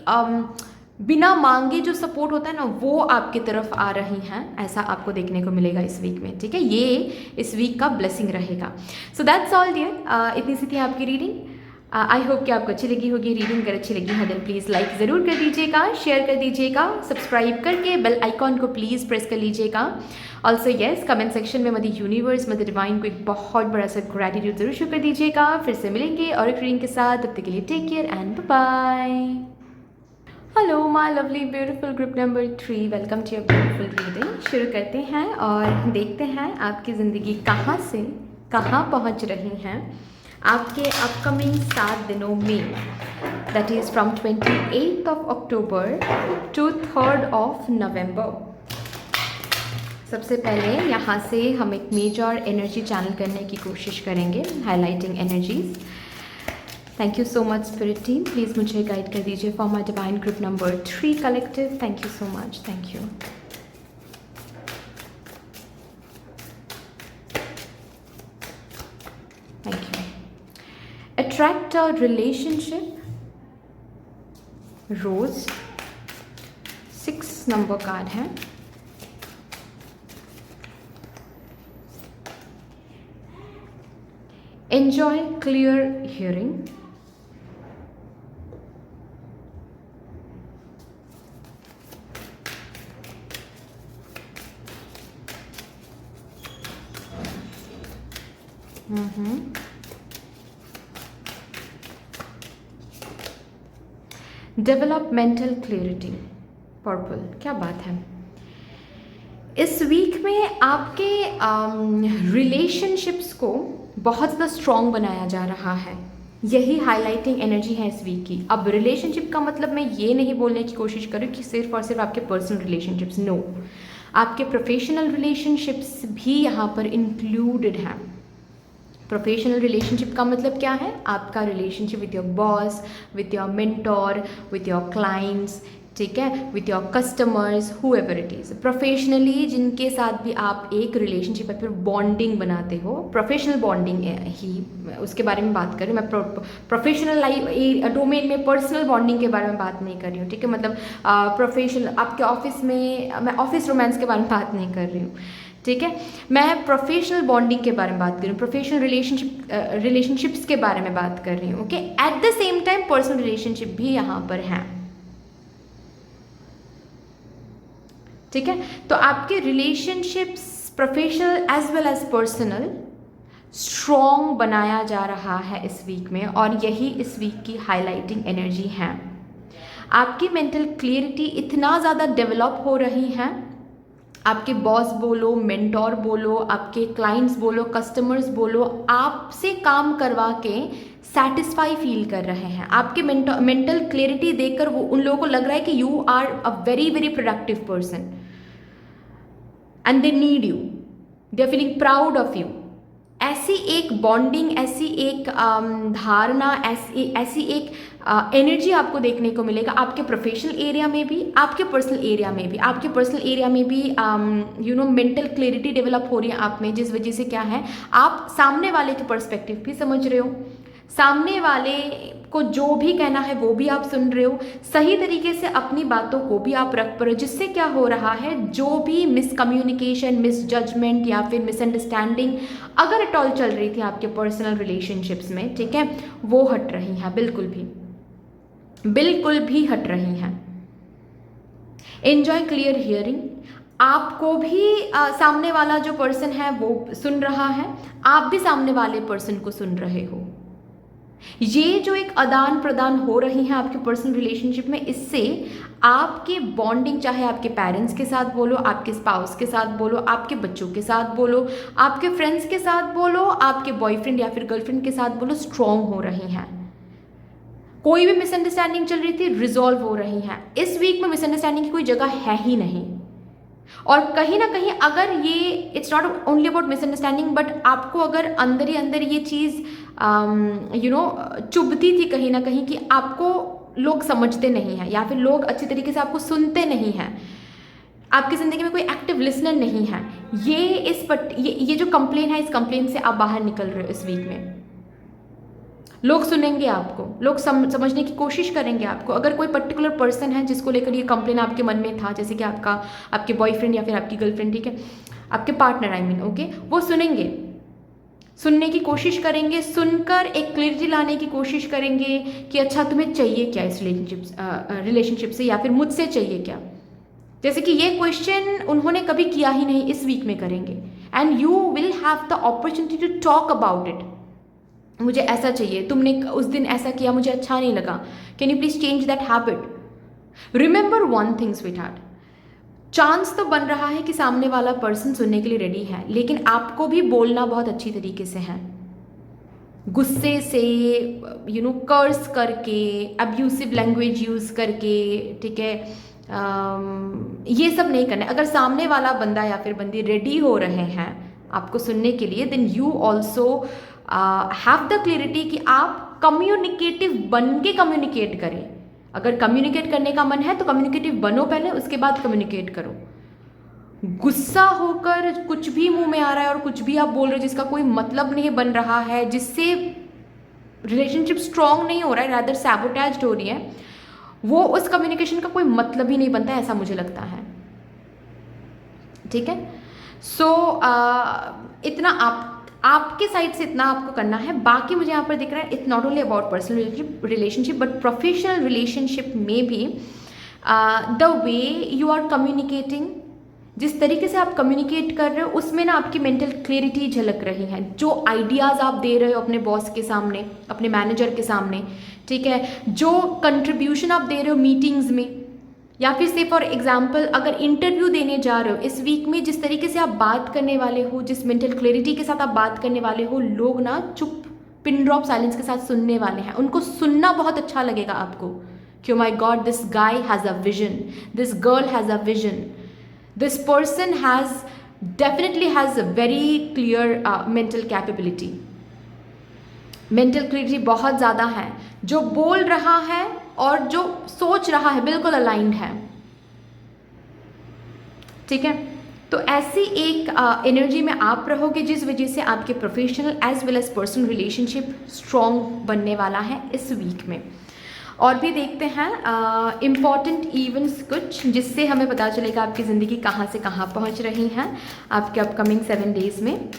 बिना मांगे जो सपोर्ट होता है ना, वो आपकी तरफ आ रही हैं, ऐसा आपको देखने को मिलेगा इस वीक में, ठीक है। ये इस वीक का ब्लेसिंग रहेगा। सो दैट्स ऑल डियर, इतनी सी थी आपकी रीडिंग। आई होप कि आपको अच्छी लगी होगी रीडिंग। अगर अच्छी लगी है देन प्लीज़ लाइक ज़रूर कर दीजिएगा, शेयर कर दीजिएगा, सब्सक्राइब करके बेल आइकॉन को प्लीज़ प्रेस कर लीजिएगा। ऑल्सो येस, कमेंट सेक्शन में मदर यूनिवर्स, मदर डिवाइन को एक बहुत बड़ा सा ग्रैटिट्यूड जरूर शो कर दीजिएगा। फिर से मिलेंगे और एक रीडिंग के साथ, तब तक के लिए take care and bye. Hello my lovely beautiful group number 3, welcome to your beautiful reading. शुरू करते हैं और देखते हैं आपकी ज़िंदगी कहाँ से कहाँ पहुँच रही हैं आपके अपकमिंग 7 दिनों में, that is from 28th of October to 3rd of November। सबसे पहले यहाँ से हम एक मेजर एनर्जी चैनल करने की कोशिश करेंगे, highlighting energies. Thank you so much spirit team, please मुझे गाइड कर दीजिए for my divine group number 3 collective. Thank you so much, thank you. Thank you. Attract a relationship, rose 6 number card है। Enjoy clear hearing, develop mental clarity, purple. क्या बात है, इस week में आपके रिलेशनशिप्स को बहुत ज़्यादा स्ट्रॉन्ग बनाया जा रहा है, यही हाईलाइटिंग एनर्जी है इस वीक की। अब रिलेशनशिप का मतलब मैं ये नहीं बोलने की कोशिश करूँ कि सिर्फ और सिर्फ आपके पर्सनल रिलेशनशिप्स, नो, आपके प्रोफेशनल रिलेशनशिप्स भी यहाँ पर इंक्लूडेड हैं। प्रोफेशनल रिलेशनशिप का मतलब क्या है, आपका relationship with your boss, with your mentor, with your clients, ठीक है, with your customers, whoever it is. Professionally जिनके साथ भी आप एक रिलेशनशिप या फिर बॉन्डिंग बनाते हो, प्रोफेशनल बॉन्डिंग ही उसके बारे में बात कर रही हूँ मैं। प्रोफेशनल लाइफ डोमेन में पर्सनल बॉन्डिंग के बारे में बात नहीं कर रही हूँ, ठीक है, मतलब प्रोफेशनल आपके ऑफिस में, मैं ऑफिस रोमांस के बारे में बात नहीं कर रही हूँ, ठीक है, मैं प्रोफेशनल बॉन्डिंग के बारे में बात कर रही हूँ, प्रोफेशनल रिलेशनशिप्स के बारे में बात कर रही हूँ, okay. At the same time personal relationship भी यहाँ पर हैं, ठीक है। तो आपके relationships professional as well as personal strong बनाया जा रहा है इस वीक में, और यही इस वीक की हाईलाइटिंग एनर्जी है। आपकी मेंटल क्लियरिटी इतना ज़्यादा डेवलप हो रही है, आपके बॉस बोलो, मेंटोर बोलो, आपके क्लाइंट्स बोलो, कस्टमर्स बोलो, आपसे काम करवा के सेटिस्फाई फील कर रहे हैं। आपके मेंटल क्लियरिटी देखकर वो उन लोगों को लग रहा है कि you are a very very productive person and they need you, they are feeling proud of you. ऐसी एक बॉन्डिंग, ऐसी एक धारणा, ऐसी एक एनर्जी आपको देखने को मिलेगा आपके प्रोफेशनल एरिया में भी, आपके पर्सनल एरिया में भी। आपके पर्सनल एरिया में भी मेंटल क्लैरिटी डेवलप हो रही है आप में, जिस वजह से क्या है, आप सामने वाले के पर्सपेक्टिव भी समझ रहे हो, सामने वाले को जो भी कहना है वो भी आप सुन रहे हो, सही तरीके से अपनी बातों को भी आप रख पा रहे हो, जिससे क्या हो रहा है, जो भी मिसकम्युनिकेशन, मिसजजमेंट या फिर मिसअंडरस्टैंडिंग अगर एट ऑल चल रही थी आपके पर्सनल रिलेशनशिप्स में, ठीक है, वो हट रही हैं, बिल्कुल भी हट रही हैं। एंजॉय क्लियर हियरिंग, आपको भी सामने वाला जो पर्सन है वो सुन रहा है, आप भी सामने वाले पर्सन को सुन रहे हो, ये जो एक आदान प्रदान हो रही है आपके पर्सनल रिलेशनशिप में, इससे आपकी बॉन्डिंग, चाहे आपके पेरेंट्स के साथ बोलो, आपके स्पाउस के साथ बोलो, आपके बच्चों के साथ बोलो, आपके फ्रेंड्स के साथ बोलो, आपके बॉयफ्रेंड या फिर गर्लफ्रेंड के साथ बोलो, स्ट्रॉन्ग हो रही हैं। कोई भी मिसअंडरस्टैंडिंग चल रही थी, रिजॉल्व हो रही हैं। इस वीक में मिसअंडरस्टैंडिंग की कोई जगह है ही नहीं। और कहीं ना कहीं अगर ये, it's not only about misunderstanding, but आपको अगर अंदर ही अंदर ये चीज़ चुभती थी कहीं ना कहीं कि आपको लोग समझते नहीं हैं या फिर लोग अच्छी तरीके से आपको सुनते नहीं हैं, आपकी ज़िंदगी में कोई एक्टिव लिसनर नहीं है, ये जो कंप्लेन है, इस कंप्लेन से आप बाहर निकल रहे हो इस वीक में। लोग सुनेंगे आपको, लोग समझने की कोशिश करेंगे आपको। अगर कोई पर्टिकुलर पर्सन है जिसको लेकर ये कंप्लेन आपके मन में था, जैसे कि आपके बॉयफ्रेंड या फिर आपकी गर्लफ्रेंड, ठीक है, आपके पार्टनर आई मीन, ओके, वो सुनेंगे, सुनने की कोशिश करेंगे, सुनकर एक क्लियरिटी लाने की कोशिश करेंगे कि अच्छा तुम्हें चाहिए क्या इस रिलेशनशिप से, या फिर मुझसे चाहिए क्या। जैसे कि ये क्वेश्चन उन्होंने कभी किया ही नहीं, इस वीक में करेंगे। And you will have the opportunity to talk about it. मुझे ऐसा चाहिए, तुमने उस दिन ऐसा किया, मुझे अच्छा नहीं लगा, can you please change that habit. Remember one thing sweet heart, chance तो बन रहा है कि सामने वाला पर्सन सुनने के लिए रेडी है, लेकिन आपको भी बोलना बहुत अच्छी तरीके से है। गुस्से से, कर्स करके, अब्यूसिव लैंग्वेज यूज़ करके, ठीक है, ये सब नहीं करना। अगर सामने वाला बंदा या फिर बंदी रेडी हो रहे हैं आपको सुनने के लिए, then you also have the clarity कि आप कम्युनिकेटिव बन के कम्युनिकेट करें। अगर कम्युनिकेट करने का मन है तो कम्युनिकेटिव बनो पहले, उसके बाद कम्युनिकेट करो। गुस्सा होकर कुछ भी मुंह में आ रहा है और कुछ भी आप बोल रहे हो जिसका कोई मतलब नहीं बन रहा है, जिससे रिलेशनशिप स्ट्रांग नहीं हो रहा है, रादर सैबोटेज हो रही है, वो उस कम्युनिकेशन का कोई मतलब ही नहीं बनता, ऐसा मुझे लगता है। ठीक है, सो इतना आपके साइड से इतना आपको करना है। बाकी मुझे यहाँ पर दिख रहा है it's not only about personal relationship but professional relationship में भी the way you are communicating, जिस तरीके से आप कम्युनिकेट कर रहे हो उसमें ना आपकी मेंटल क्लैरिटी झलक रही है। जो आइडियाज़ आप दे रहे हो अपने बॉस के सामने, अपने मैनेजर के सामने, ठीक है, जो कंट्रीब्यूशन आप दे रहे हो मीटिंग्स में, या फिर से फॉर एग्जाम्पल अगर इंटरव्यू देने जा रहे हो इस वीक में, जिस तरीके से आप बात करने वाले हो, जिस मेंटल क्लैरिटी के साथ आप बात करने वाले हो, लोग ना चुप पिन ड्रॉप साइलेंस के साथ सुनने वाले हैं। उनको सुनना बहुत अच्छा लगेगा आपको कि my god, this guy has a vision, this girl has a vision, this person has definitely has a very clear mental capability. Mental clarity बहुत ज़्यादा है, जो बोल रहा है और जो सोच रहा है बिल्कुल अलाइंड है। ठीक है, तो ऐसी एक एनर्जी में आप रहोगे जिस वजह से आपके professional as well as personal relationship strong बनने वाला है इस वीक में। और भी देखते हैं इम्पॉर्टेंट इवेंट्स कुछ, जिससे हमें पता चलेगा आपकी ज़िंदगी कहाँ से कहाँ पहुँच रही हैं आपके अपकमिंग 7 डेज़ में।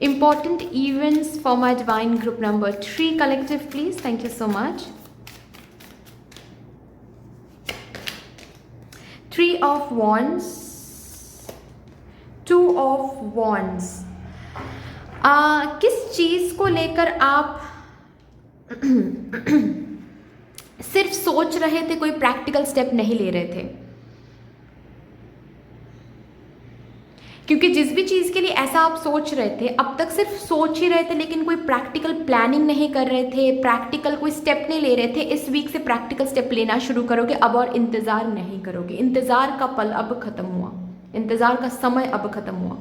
Important events for my divine group number 3 collective, please. Thank you so much. 3 of Wands, 2 of Wands. किस चीज़ को लेकर आप सिर्फ सोच रहे थे, कोई प्रैक्टिकल स्टेप नहीं ले रहे थे? क्योंकि जिस भी चीज़ के लिए ऐसा आप सोच रहे थे, अब तक सिर्फ सोच ही रहे थे लेकिन कोई प्रैक्टिकल प्लानिंग नहीं कर रहे थे, प्रैक्टिकल कोई स्टेप नहीं ले रहे थे। इस वीक से प्रैक्टिकल स्टेप लेना शुरू करोगे अब, और इंतज़ार नहीं करोगे। इंतज़ार का पल अब ख़त्म हुआ, इंतज़ार का समय अब ख़त्म हुआ।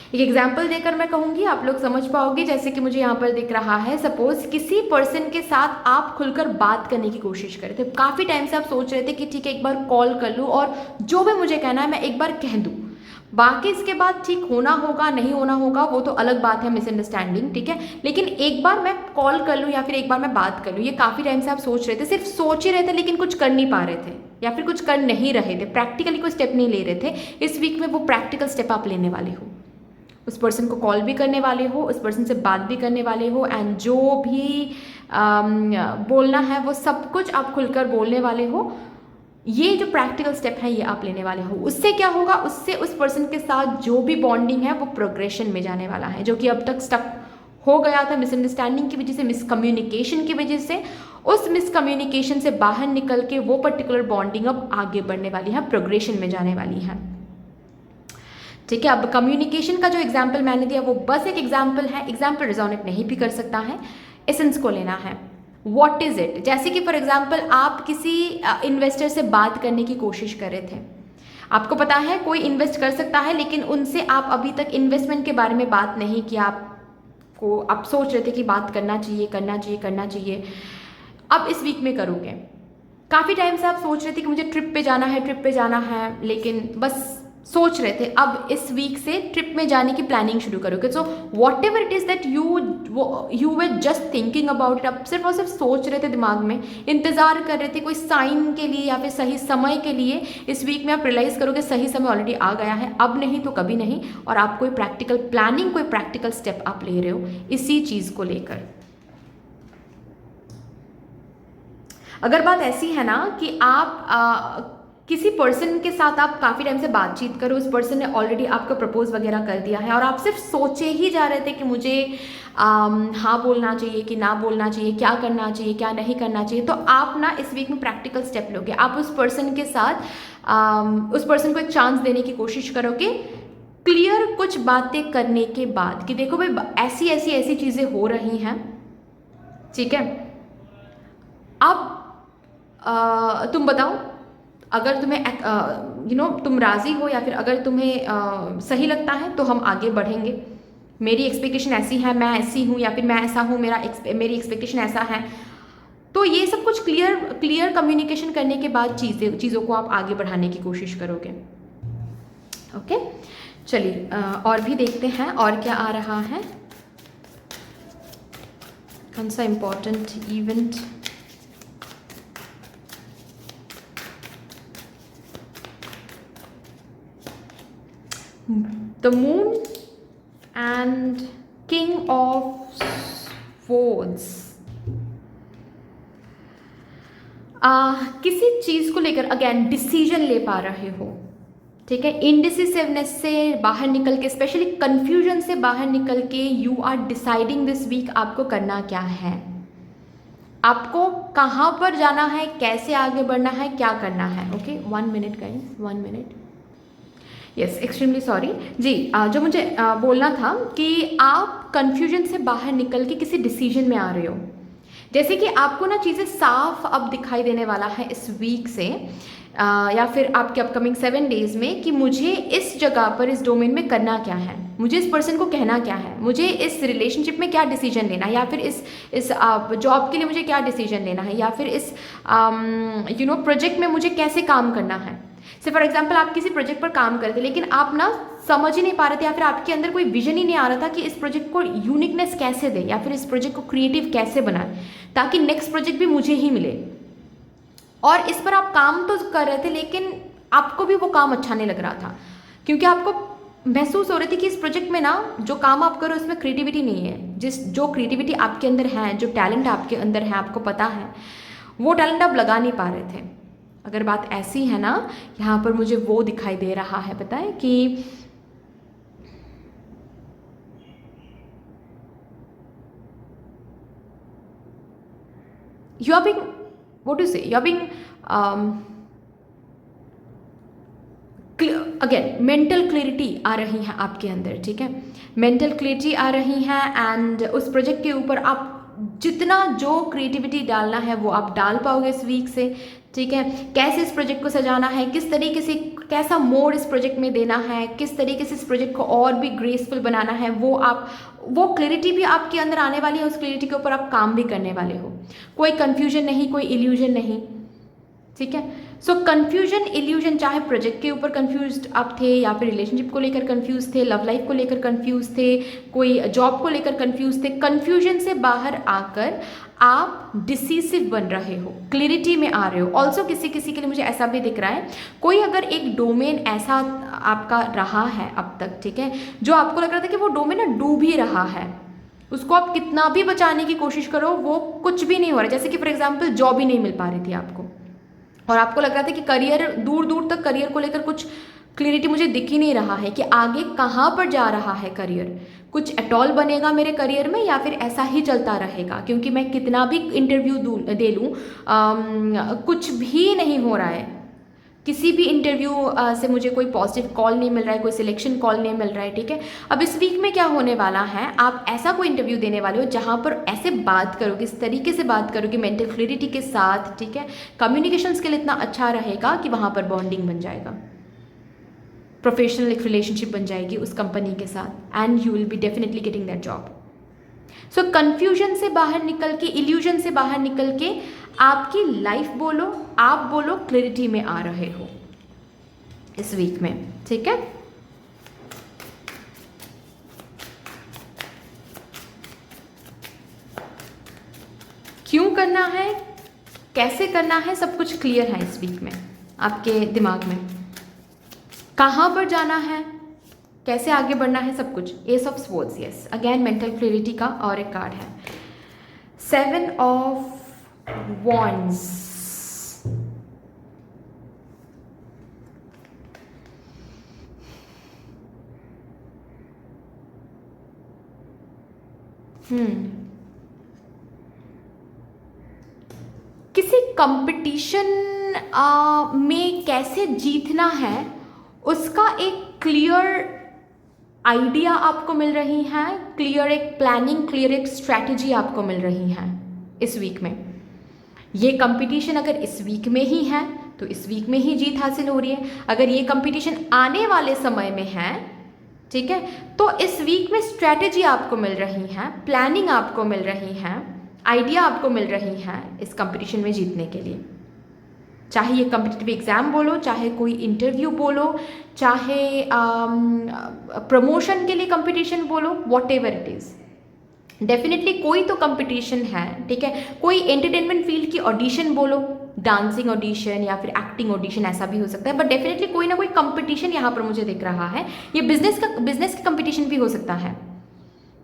एक एग्जाम्पल देकर मैं कहूँगी, आप लोग समझ पाओगे। जैसे कि मुझे यहाँ पर दिख रहा है, सपोज किसी पर्सन के साथ आप खुलकर बात करने की कोशिश कर रहे थे, काफ़ी टाइम से आप सोच रहे थे कि ठीक है एक बार कॉल कर लूँ और जो भी मुझे कहना है मैं एक बार कह दूँ, बाकी इसके बाद ठीक होना होगा नहीं होना होगा वो तो अलग बात है, मिसअंडरस्टैंडिंग, ठीक है, लेकिन एक बार मैं कॉल कर लूँ या फिर एक बार मैं बात कर लूँ, ये काफ़ी टाइम से आप सोच रहे थे, सिर्फ सोच ही रहे थे लेकिन कुछ कर नहीं पा रहे थे या फिर कुछ कर नहीं रहे थे, प्रैक्टिकली कोई स्टेप नहीं ले रहे थे। इस वीक में वो प्रैक्टिकल स्टेप आप लेने वाले हो, उस पर्सन को कॉल भी करने वाले हो, उस पर्सन से बात भी करने वाले हो, एंड जो भी बोलना है वो सब कुछ आप खुलकर बोलने वाले हो। ये जो प्रैक्टिकल स्टेप है ये आप लेने वाले हो। उससे क्या होगा, उससे उस पर्सन के साथ जो भी बॉन्डिंग है वो प्रोग्रेशन में जाने वाला है, जो कि अब तक स्टक हो गया था मिसअंडरस्टैंडिंग की वजह से, मिसकम्युनिकेशन की वजह से, उस मिसकम्युनिकेशन से बाहर निकल के वो पर्टिकुलर बॉन्डिंग अब आगे बढ़ने वाली है, प्रोग्रेशन में जाने वाली है। ठीक है, अब कम्युनिकेशन का जो एग्जाम्पल मैंने दिया वो बस एक एग्जाम्पल है, एग्जाम्पल रिजोनेट नहीं भी कर सकता है, एसेंस को लेना है। What is it? जैसे कि फॉर एग्जाम्पल आप किसी इन्वेस्टर से बात करने की कोशिश कर रहे थे, आपको पता है कोई इन्वेस्ट कर सकता है, लेकिन उनसे आप अभी तक इन्वेस्टमेंट के बारे में बात नहीं किया, आपको आप सोच रहे थे कि बात करना चाहिए करना चाहिए करना चाहिए, अब इस वीक में करोगे। काफ़ी टाइम से आप सोच रहे थे कि मुझे ट्रिप पे जाना है, ट्रिप पे जाना है, लेकिन बस सोच रहे थे, अब इस वीक से ट्रिप में जाने की प्लानिंग शुरू करोगे। So what ever it is that you way just thinking about it, आप सिर्फ और सिर्फ सोच रहे थे, दिमाग में इंतज़ार कर रहे थे कोई साइन के लिए या फिर सही समय के लिए। इस वीक में आप रियलाइज़ करोगे सही समय ऑलरेडी आ गया है, अब नहीं तो कभी नहीं, और आप कोई प्रैक्टिकल प्लानिंग, कोई प्रैक्टिकल स्टेप आप ले रहे हो इसी चीज़ को लेकर। अगर बात ऐसी है ना कि आप किसी पर्सन के साथ आप काफ़ी टाइम से बातचीत करो, उस पर्सन ने ऑलरेडी आपको प्रपोज वगैरह कर दिया है और आप सिर्फ सोचे ही जा रहे थे कि मुझे हाँ बोलना चाहिए कि ना बोलना चाहिए, क्या करना चाहिए क्या नहीं करना चाहिए, तो आप ना इस वीक में प्रैक्टिकल स्टेप लोगे। आप उस पर्सन के साथ उस पर्सन को एक चांस देने की कोशिश करोगे, क्लियर कुछ बातें करने के बाद कि देखो भाई ऐसी ऐसी ऐसी चीज़ें हो रही हैं, ठीक है, अब तुम बताओ, अगर तुम्हें तुम राज़ी हो या फिर अगर तुम्हें सही लगता है तो हम आगे बढ़ेंगे। मेरी एक्सपेक्टेशन ऐसी है, मैं ऐसी हूँ या फिर मैं ऐसा हूँ, मेरी एक्सपेक्टेशन ऐसा है। तो ये सब कुछ क्लियर कम्युनिकेशन करने के बाद चीज़ों को आप आगे बढ़ाने की कोशिश करोगे। ओके, चलिए और भी देखते हैं और क्या आ रहा है, कौन सा important event. The moon and king of swords, किसी चीज़ को लेकर अगेन डिसीजन ले पा रहे हो, ठीक है, इनडिसिसिवनेस से बाहर निकल के, स्पेशली कंफ्यूजन से बाहर निकल के you are deciding this week आपको करना क्या है, आपको कहाँ पर जाना है, कैसे आगे बढ़ना है, क्या करना है। Okay, 1 minute guys, 1 minute. Yes, extremely sorry जी। जो मुझे बोलना था कि आप कन्फ्यूजन से बाहर निकल के किसी डिसीजन में आ रहे हो, जैसे कि आपको ना चीज़ें साफ अब दिखाई देने वाला है इस वीक से या फिर आपके अपकमिंग 7 डेज में कि मुझे इस जगह पर, इस डोमेन में करना क्या है, मुझे इस पर्सन को कहना क्या है, मुझे इस रिलेशनशिप में क्या डिसीजन लेना है, या फिर इस जॉब के लिए मुझे क्या डिसीजन लेना है, या फिर इस प्रोजेक्ट में मुझे कैसे काम करना है। से फॉर एग्जाम्पल आप किसी प्रोजेक्ट पर काम करते लेकिन आप ना समझ ही नहीं पा रहे थे या फिर आपके अंदर कोई विजन ही नहीं आ रहा था कि इस प्रोजेक्ट को यूनिकनेस कैसे दे या फिर इस प्रोजेक्ट को क्रिएटिव कैसे बनाए ताकि नेक्स्ट प्रोजेक्ट भी मुझे ही मिले। और इस पर आप काम तो कर रहे थे लेकिन आपको भी वो काम अच्छा नहीं लग रहा था, क्योंकि आपको महसूस हो रही थी कि इस प्रोजेक्ट में ना जो काम आप करो उसमें क्रिएटिविटी नहीं है। जो क्रिएटिविटी आपके अंदर है, जो टैलेंट आपके अंदर है, आपको पता है, वो टैलेंट आप लगा नहीं पा रहे थे। अगर बात ऐसी है ना, यहाँ पर मुझे वो दिखाई दे रहा है, पता है कि you are being, what to say, you are being again mental clarity आ रही है आपके अंदर, ठीक है, मेंटल क्लियरिटी आ रही है एंड उस प्रोजेक्ट के ऊपर आप जितना जो क्रिएटिविटी डालना है वो आप डाल पाओगे इस वीक से, ठीक है। कैसे इस प्रोजेक्ट को सजाना है, किस तरीके से, कैसा मोड इस प्रोजेक्ट में देना है, किस तरीके से इस प्रोजेक्ट को और भी ग्रेसफुल बनाना है, वो क्लैरिटी भी आपके अंदर आने वाली है। उस क्लैरिटी के ऊपर आप काम भी करने वाले हो, कोई कन्फ्यूजन नहीं, कोई इल्यूजन नहीं, ठीक है। सो कन्फ्यूजन, इल्यूजन, चाहे प्रोजेक्ट के ऊपर कन्फ्यूज्ड आप थे या फिर रिलेशनशिप को लेकर कन्फ्यूज थे, लव लाइफ को लेकर कन्फ्यूज थे, कोई जॉब को लेकर कन्फ्यूज थे, कन्फ्यूजन से बाहर आकर आप डिसीसिव बन रहे हो, क्लियरिटी में आ रहे हो। ऑल्सो किसी किसी के लिए मुझे ऐसा भी दिख रहा है, कोई अगर एक डोमेन ऐसा आपका रहा है अब तक, ठीक है, जो आपको लग रहा था कि वो डोमेन ना डूब ही रहा है, उसको आप कितना भी बचाने की कोशिश करो वो कुछ भी नहीं हो रहा। जैसे कि फॉर एग्जाम्पल जॉब ही नहीं मिल पा रही थी आपको, और आपको लग रहा था कि करियर, दूर दूर तक करियर को लेकर कुछ क्लियरिटी मुझे दिख ही नहीं रहा है कि आगे कहाँ पर जा रहा है करियर, कुछ एटॉल बनेगा मेरे करियर में, या फिर ऐसा ही चलता रहेगा? क्योंकि मैं कितना भी इंटरव्यू दे लूँ, कुछ भी नहीं हो रहा है। किसी भी इंटरव्यू से मुझे कोई पॉजिटिव कॉल नहीं मिल रहा है, कोई सिलेक्शन कॉल नहीं मिल रहा है, ठीक है। अब इस वीक में क्या होने वाला है, आप ऐसा कोई इंटरव्यू देने वाले हो जहाँ पर ऐसे बात करोगे, इस तरीके से बात करोगे मेंटल क्लियरिटी के साथ, ठीक है। कम्युनिकेशन स्किल इतना अच्छा रहेगा कि वहाँ पर बॉन्डिंग बन जाएगा, प्रोफेशनल एक रिलेशनशिप बन जाएगी उस कंपनी के साथ, and you will be definitely getting that job. So confusion से बाहर निकल के, इल्यूजन से बाहर निकल के आपकी लाइफ बोलो, आप बोलो, क्लैरिटी में आ रहे हो इस वीक में, ठीक है। क्यों करना है, कैसे करना है, सब कुछ क्लियर है इस वीक में आपके दिमाग में। कहाँ पर जाना है, कैसे आगे बढ़ना है, सब कुछ। S of swords, yes, again mental clarity का और एक कार्ड है। 7 ऑफ wands, किसी कंपटीशन में कैसे जीतना है उसका एक क्लियर आइडिया आपको मिल रही है, क्लियर एक प्लानिंग, क्लियर एक स्ट्रैटेजी आपको मिल रही है इस वीक में। ये कंपटीशन अगर इस वीक में ही है तो इस वीक में ही जीत हासिल हो रही है। अगर ये कंपटीशन आने वाले समय में है, ठीक है, तो इस वीक में स्ट्रैटेजी आपको मिल रही है, प्लानिंग आपको मिल रही है, आइडिया आपको मिल रही है इस कंपटीशन में जीतने के लिए। चाहे ये कम्पिटिटिव एग्ज़ाम बोलो, चाहे कोई इंटरव्यू बोलो, चाहे प्रमोशन के लिए कंपटीशन बोलो, what ever it is, definitely कोई तो कंपटीशन है, ठीक है। कोई एंटरटेनमेंट फील्ड की ऑडिशन बोलो, डांसिंग ऑडिशन या फिर एक्टिंग ऑडिशन, ऐसा भी हो सकता है, बट डेफिनेटली कोई ना कोई कंपटीशन यहाँ पर मुझे दिख रहा है। ये बिजनेस का कंपटीशन भी हो सकता है,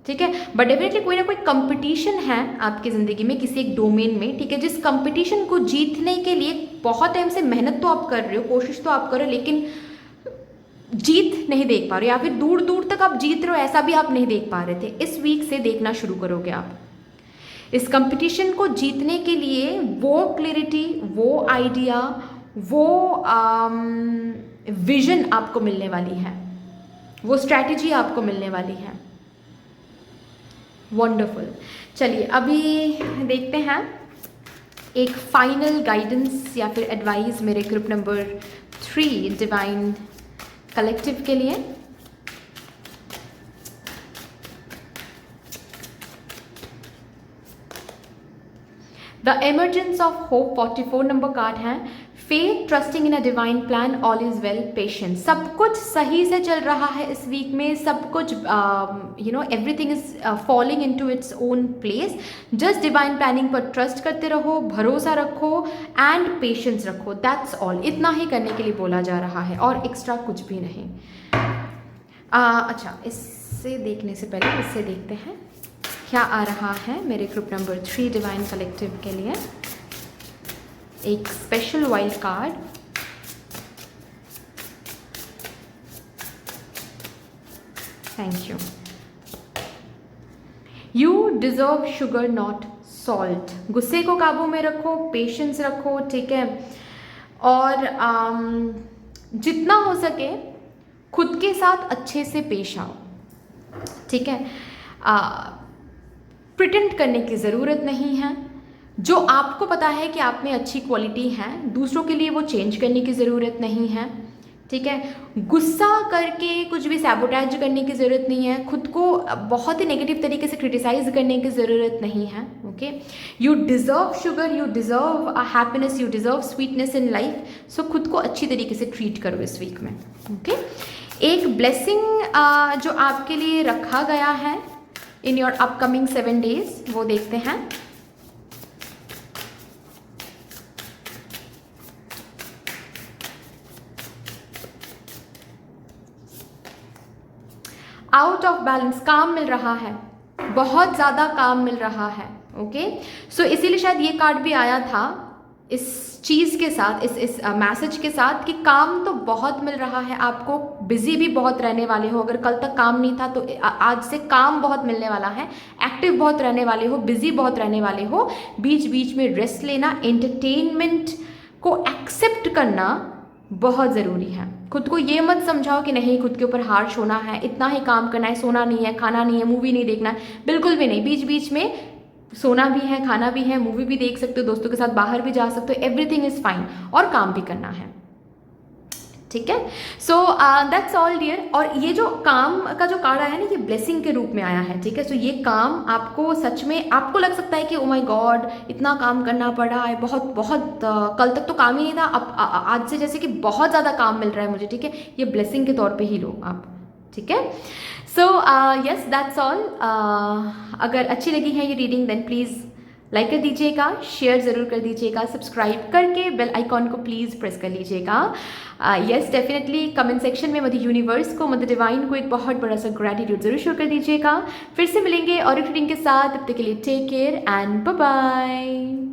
ठीक है, बट डेफिनेटली कोई ना कोई कंपटीशन है आपकी ज़िंदगी में किसी एक डोमेन में, ठीक है, जिस कंपटीशन को जीतने के लिए बहुत टाइम से मेहनत तो आप कर रहे हो, कोशिश तो आप कर रहे हो, लेकिन जीत नहीं देख पा रहे, या फिर दूर दूर तक आप जीत रहे हो ऐसा भी आप नहीं देख पा रहे थे। इस वीक से देखना शुरू करोगे आप। इस कंपटीशन को जीतने के लिए वो क्लैरिटी, वो आइडिया, वो विजन आपको मिलने वाली है, वो स्ट्रैटेजी आपको मिलने वाली है। वंडरफुल। चलिए अभी देखते हैं एक फाइनल गाइडेंस या फिर एडवाइस मेरे ग्रुप नंबर 3 डिवाइन कलेक्टिव के लिए। The emergence of hope 44 number card है। Faith, trusting in a divine plan, all is well, patience. सब कुछ सही से चल रहा है इस वीक में, सब कुछ everything is falling into its own place. Just divine planning पर ट्रस्ट करते रहो, भरोसा रखो एंड पेशेंस रखो, दैट्स ऑल। इतना ही करने के लिए बोला जा रहा है और एक्स्ट्रा कुछ भी नहीं। अच्छा, इससे देखने से पहले इससे देखते हैं क्या आ रहा है मेरे ग्रुप नंबर 3 डिवाइन कलेक्टिव के लिए। एक special wild card, thank you. You deserve sugar not salt. गुस्से को काबू में रखो, पेशेंस रखो, ठीक है, और जितना हो सके खुद के साथ अच्छे से पेश आओ, ठीक है। प्रिटेंड करने की ज़रूरत नहीं है। जो आपको पता है कि आप में अच्छी क्वालिटी है, दूसरों के लिए वो चेंज करने की ज़रूरत नहीं है, ठीक है। गुस्सा करके कुछ भी सैबोटैज करने की ज़रूरत नहीं है, खुद को बहुत ही नेगेटिव तरीके से क्रिटिसाइज करने की ज़रूरत नहीं है, okay. You deserve sugar, you deserve happiness, you deserve sweetness in life. So खुद को अच्छी तरीके से ट्रीट करो इस वीक में, ओके। एक ब्लेसिंग जो आपके लिए रखा गया है इन योर अपकमिंग 7 days, वो देखते हैं। आउट ऑफ बैलेंस, काम मिल रहा है, बहुत ज़्यादा काम मिल रहा है, ओके। सो इसीलिए शायद ये कार्ड भी आया था इस चीज़ के साथ, इस मैसेज के साथ कि काम तो बहुत मिल रहा है आपको, बिज़ी भी बहुत रहने वाले हो। अगर कल तक काम नहीं था तो आज से काम बहुत मिलने वाला है, एक्टिव बहुत रहने वाले हो, बिज़ी बहुत रहने वाले हो। बीच बीच में रेस्ट लेना, एंटरटेनमेंट को एक्सेप्ट करना बहुत ज़रूरी है। खुद को ये मत समझाओ कि नहीं, खुद के ऊपर हार्श होना है, इतना ही काम करना है, सोना नहीं है, खाना नहीं है, मूवी नहीं देखना है, बिल्कुल भी नहीं। बीच बीच में सोना भी है, खाना भी है, मूवी भी देख सकते हो, दोस्तों के साथ बाहर भी जा सकते हो, एवरीथिंग इज़ फाइन, और काम भी करना है, ठीक है। So that's all dear. और ये जो काम का जो कार्ड आया है ना, ये ब्लेसिंग के रूप में आया है, ठीक है। सो ये काम आपको सच में, आपको लग सकता है कि ओ माय गॉड इतना काम करना पड़ा है, बहुत बहुत कल तक तो काम ही नहीं था, अब आज से जैसे कि बहुत ज़्यादा काम मिल रहा है मुझे, ठीक है। ये ब्लेसिंग के तौर पे ही लो आप, ठीक है। So yes, that's all. अगर अच्छी लगी है ये रीडिंग देन प्लीज़ लाइक कर दीजिएगा, शेयर ज़रूर कर दीजिएगा, सब्सक्राइब करके बेल आइकॉन को प्लीज़ प्रेस कर लीजिएगा। यस, डेफिनेटली कमेंट सेक्शन में मदर यूनिवर्स को, मदर डिवाइन को एक बहुत बड़ा सा ग्रैटिट्यूड ज़रूर शो कर दीजिएगा। फिर से मिलेंगे और एक रीडिंग के साथ, तब तक के लिए take care and bye bye.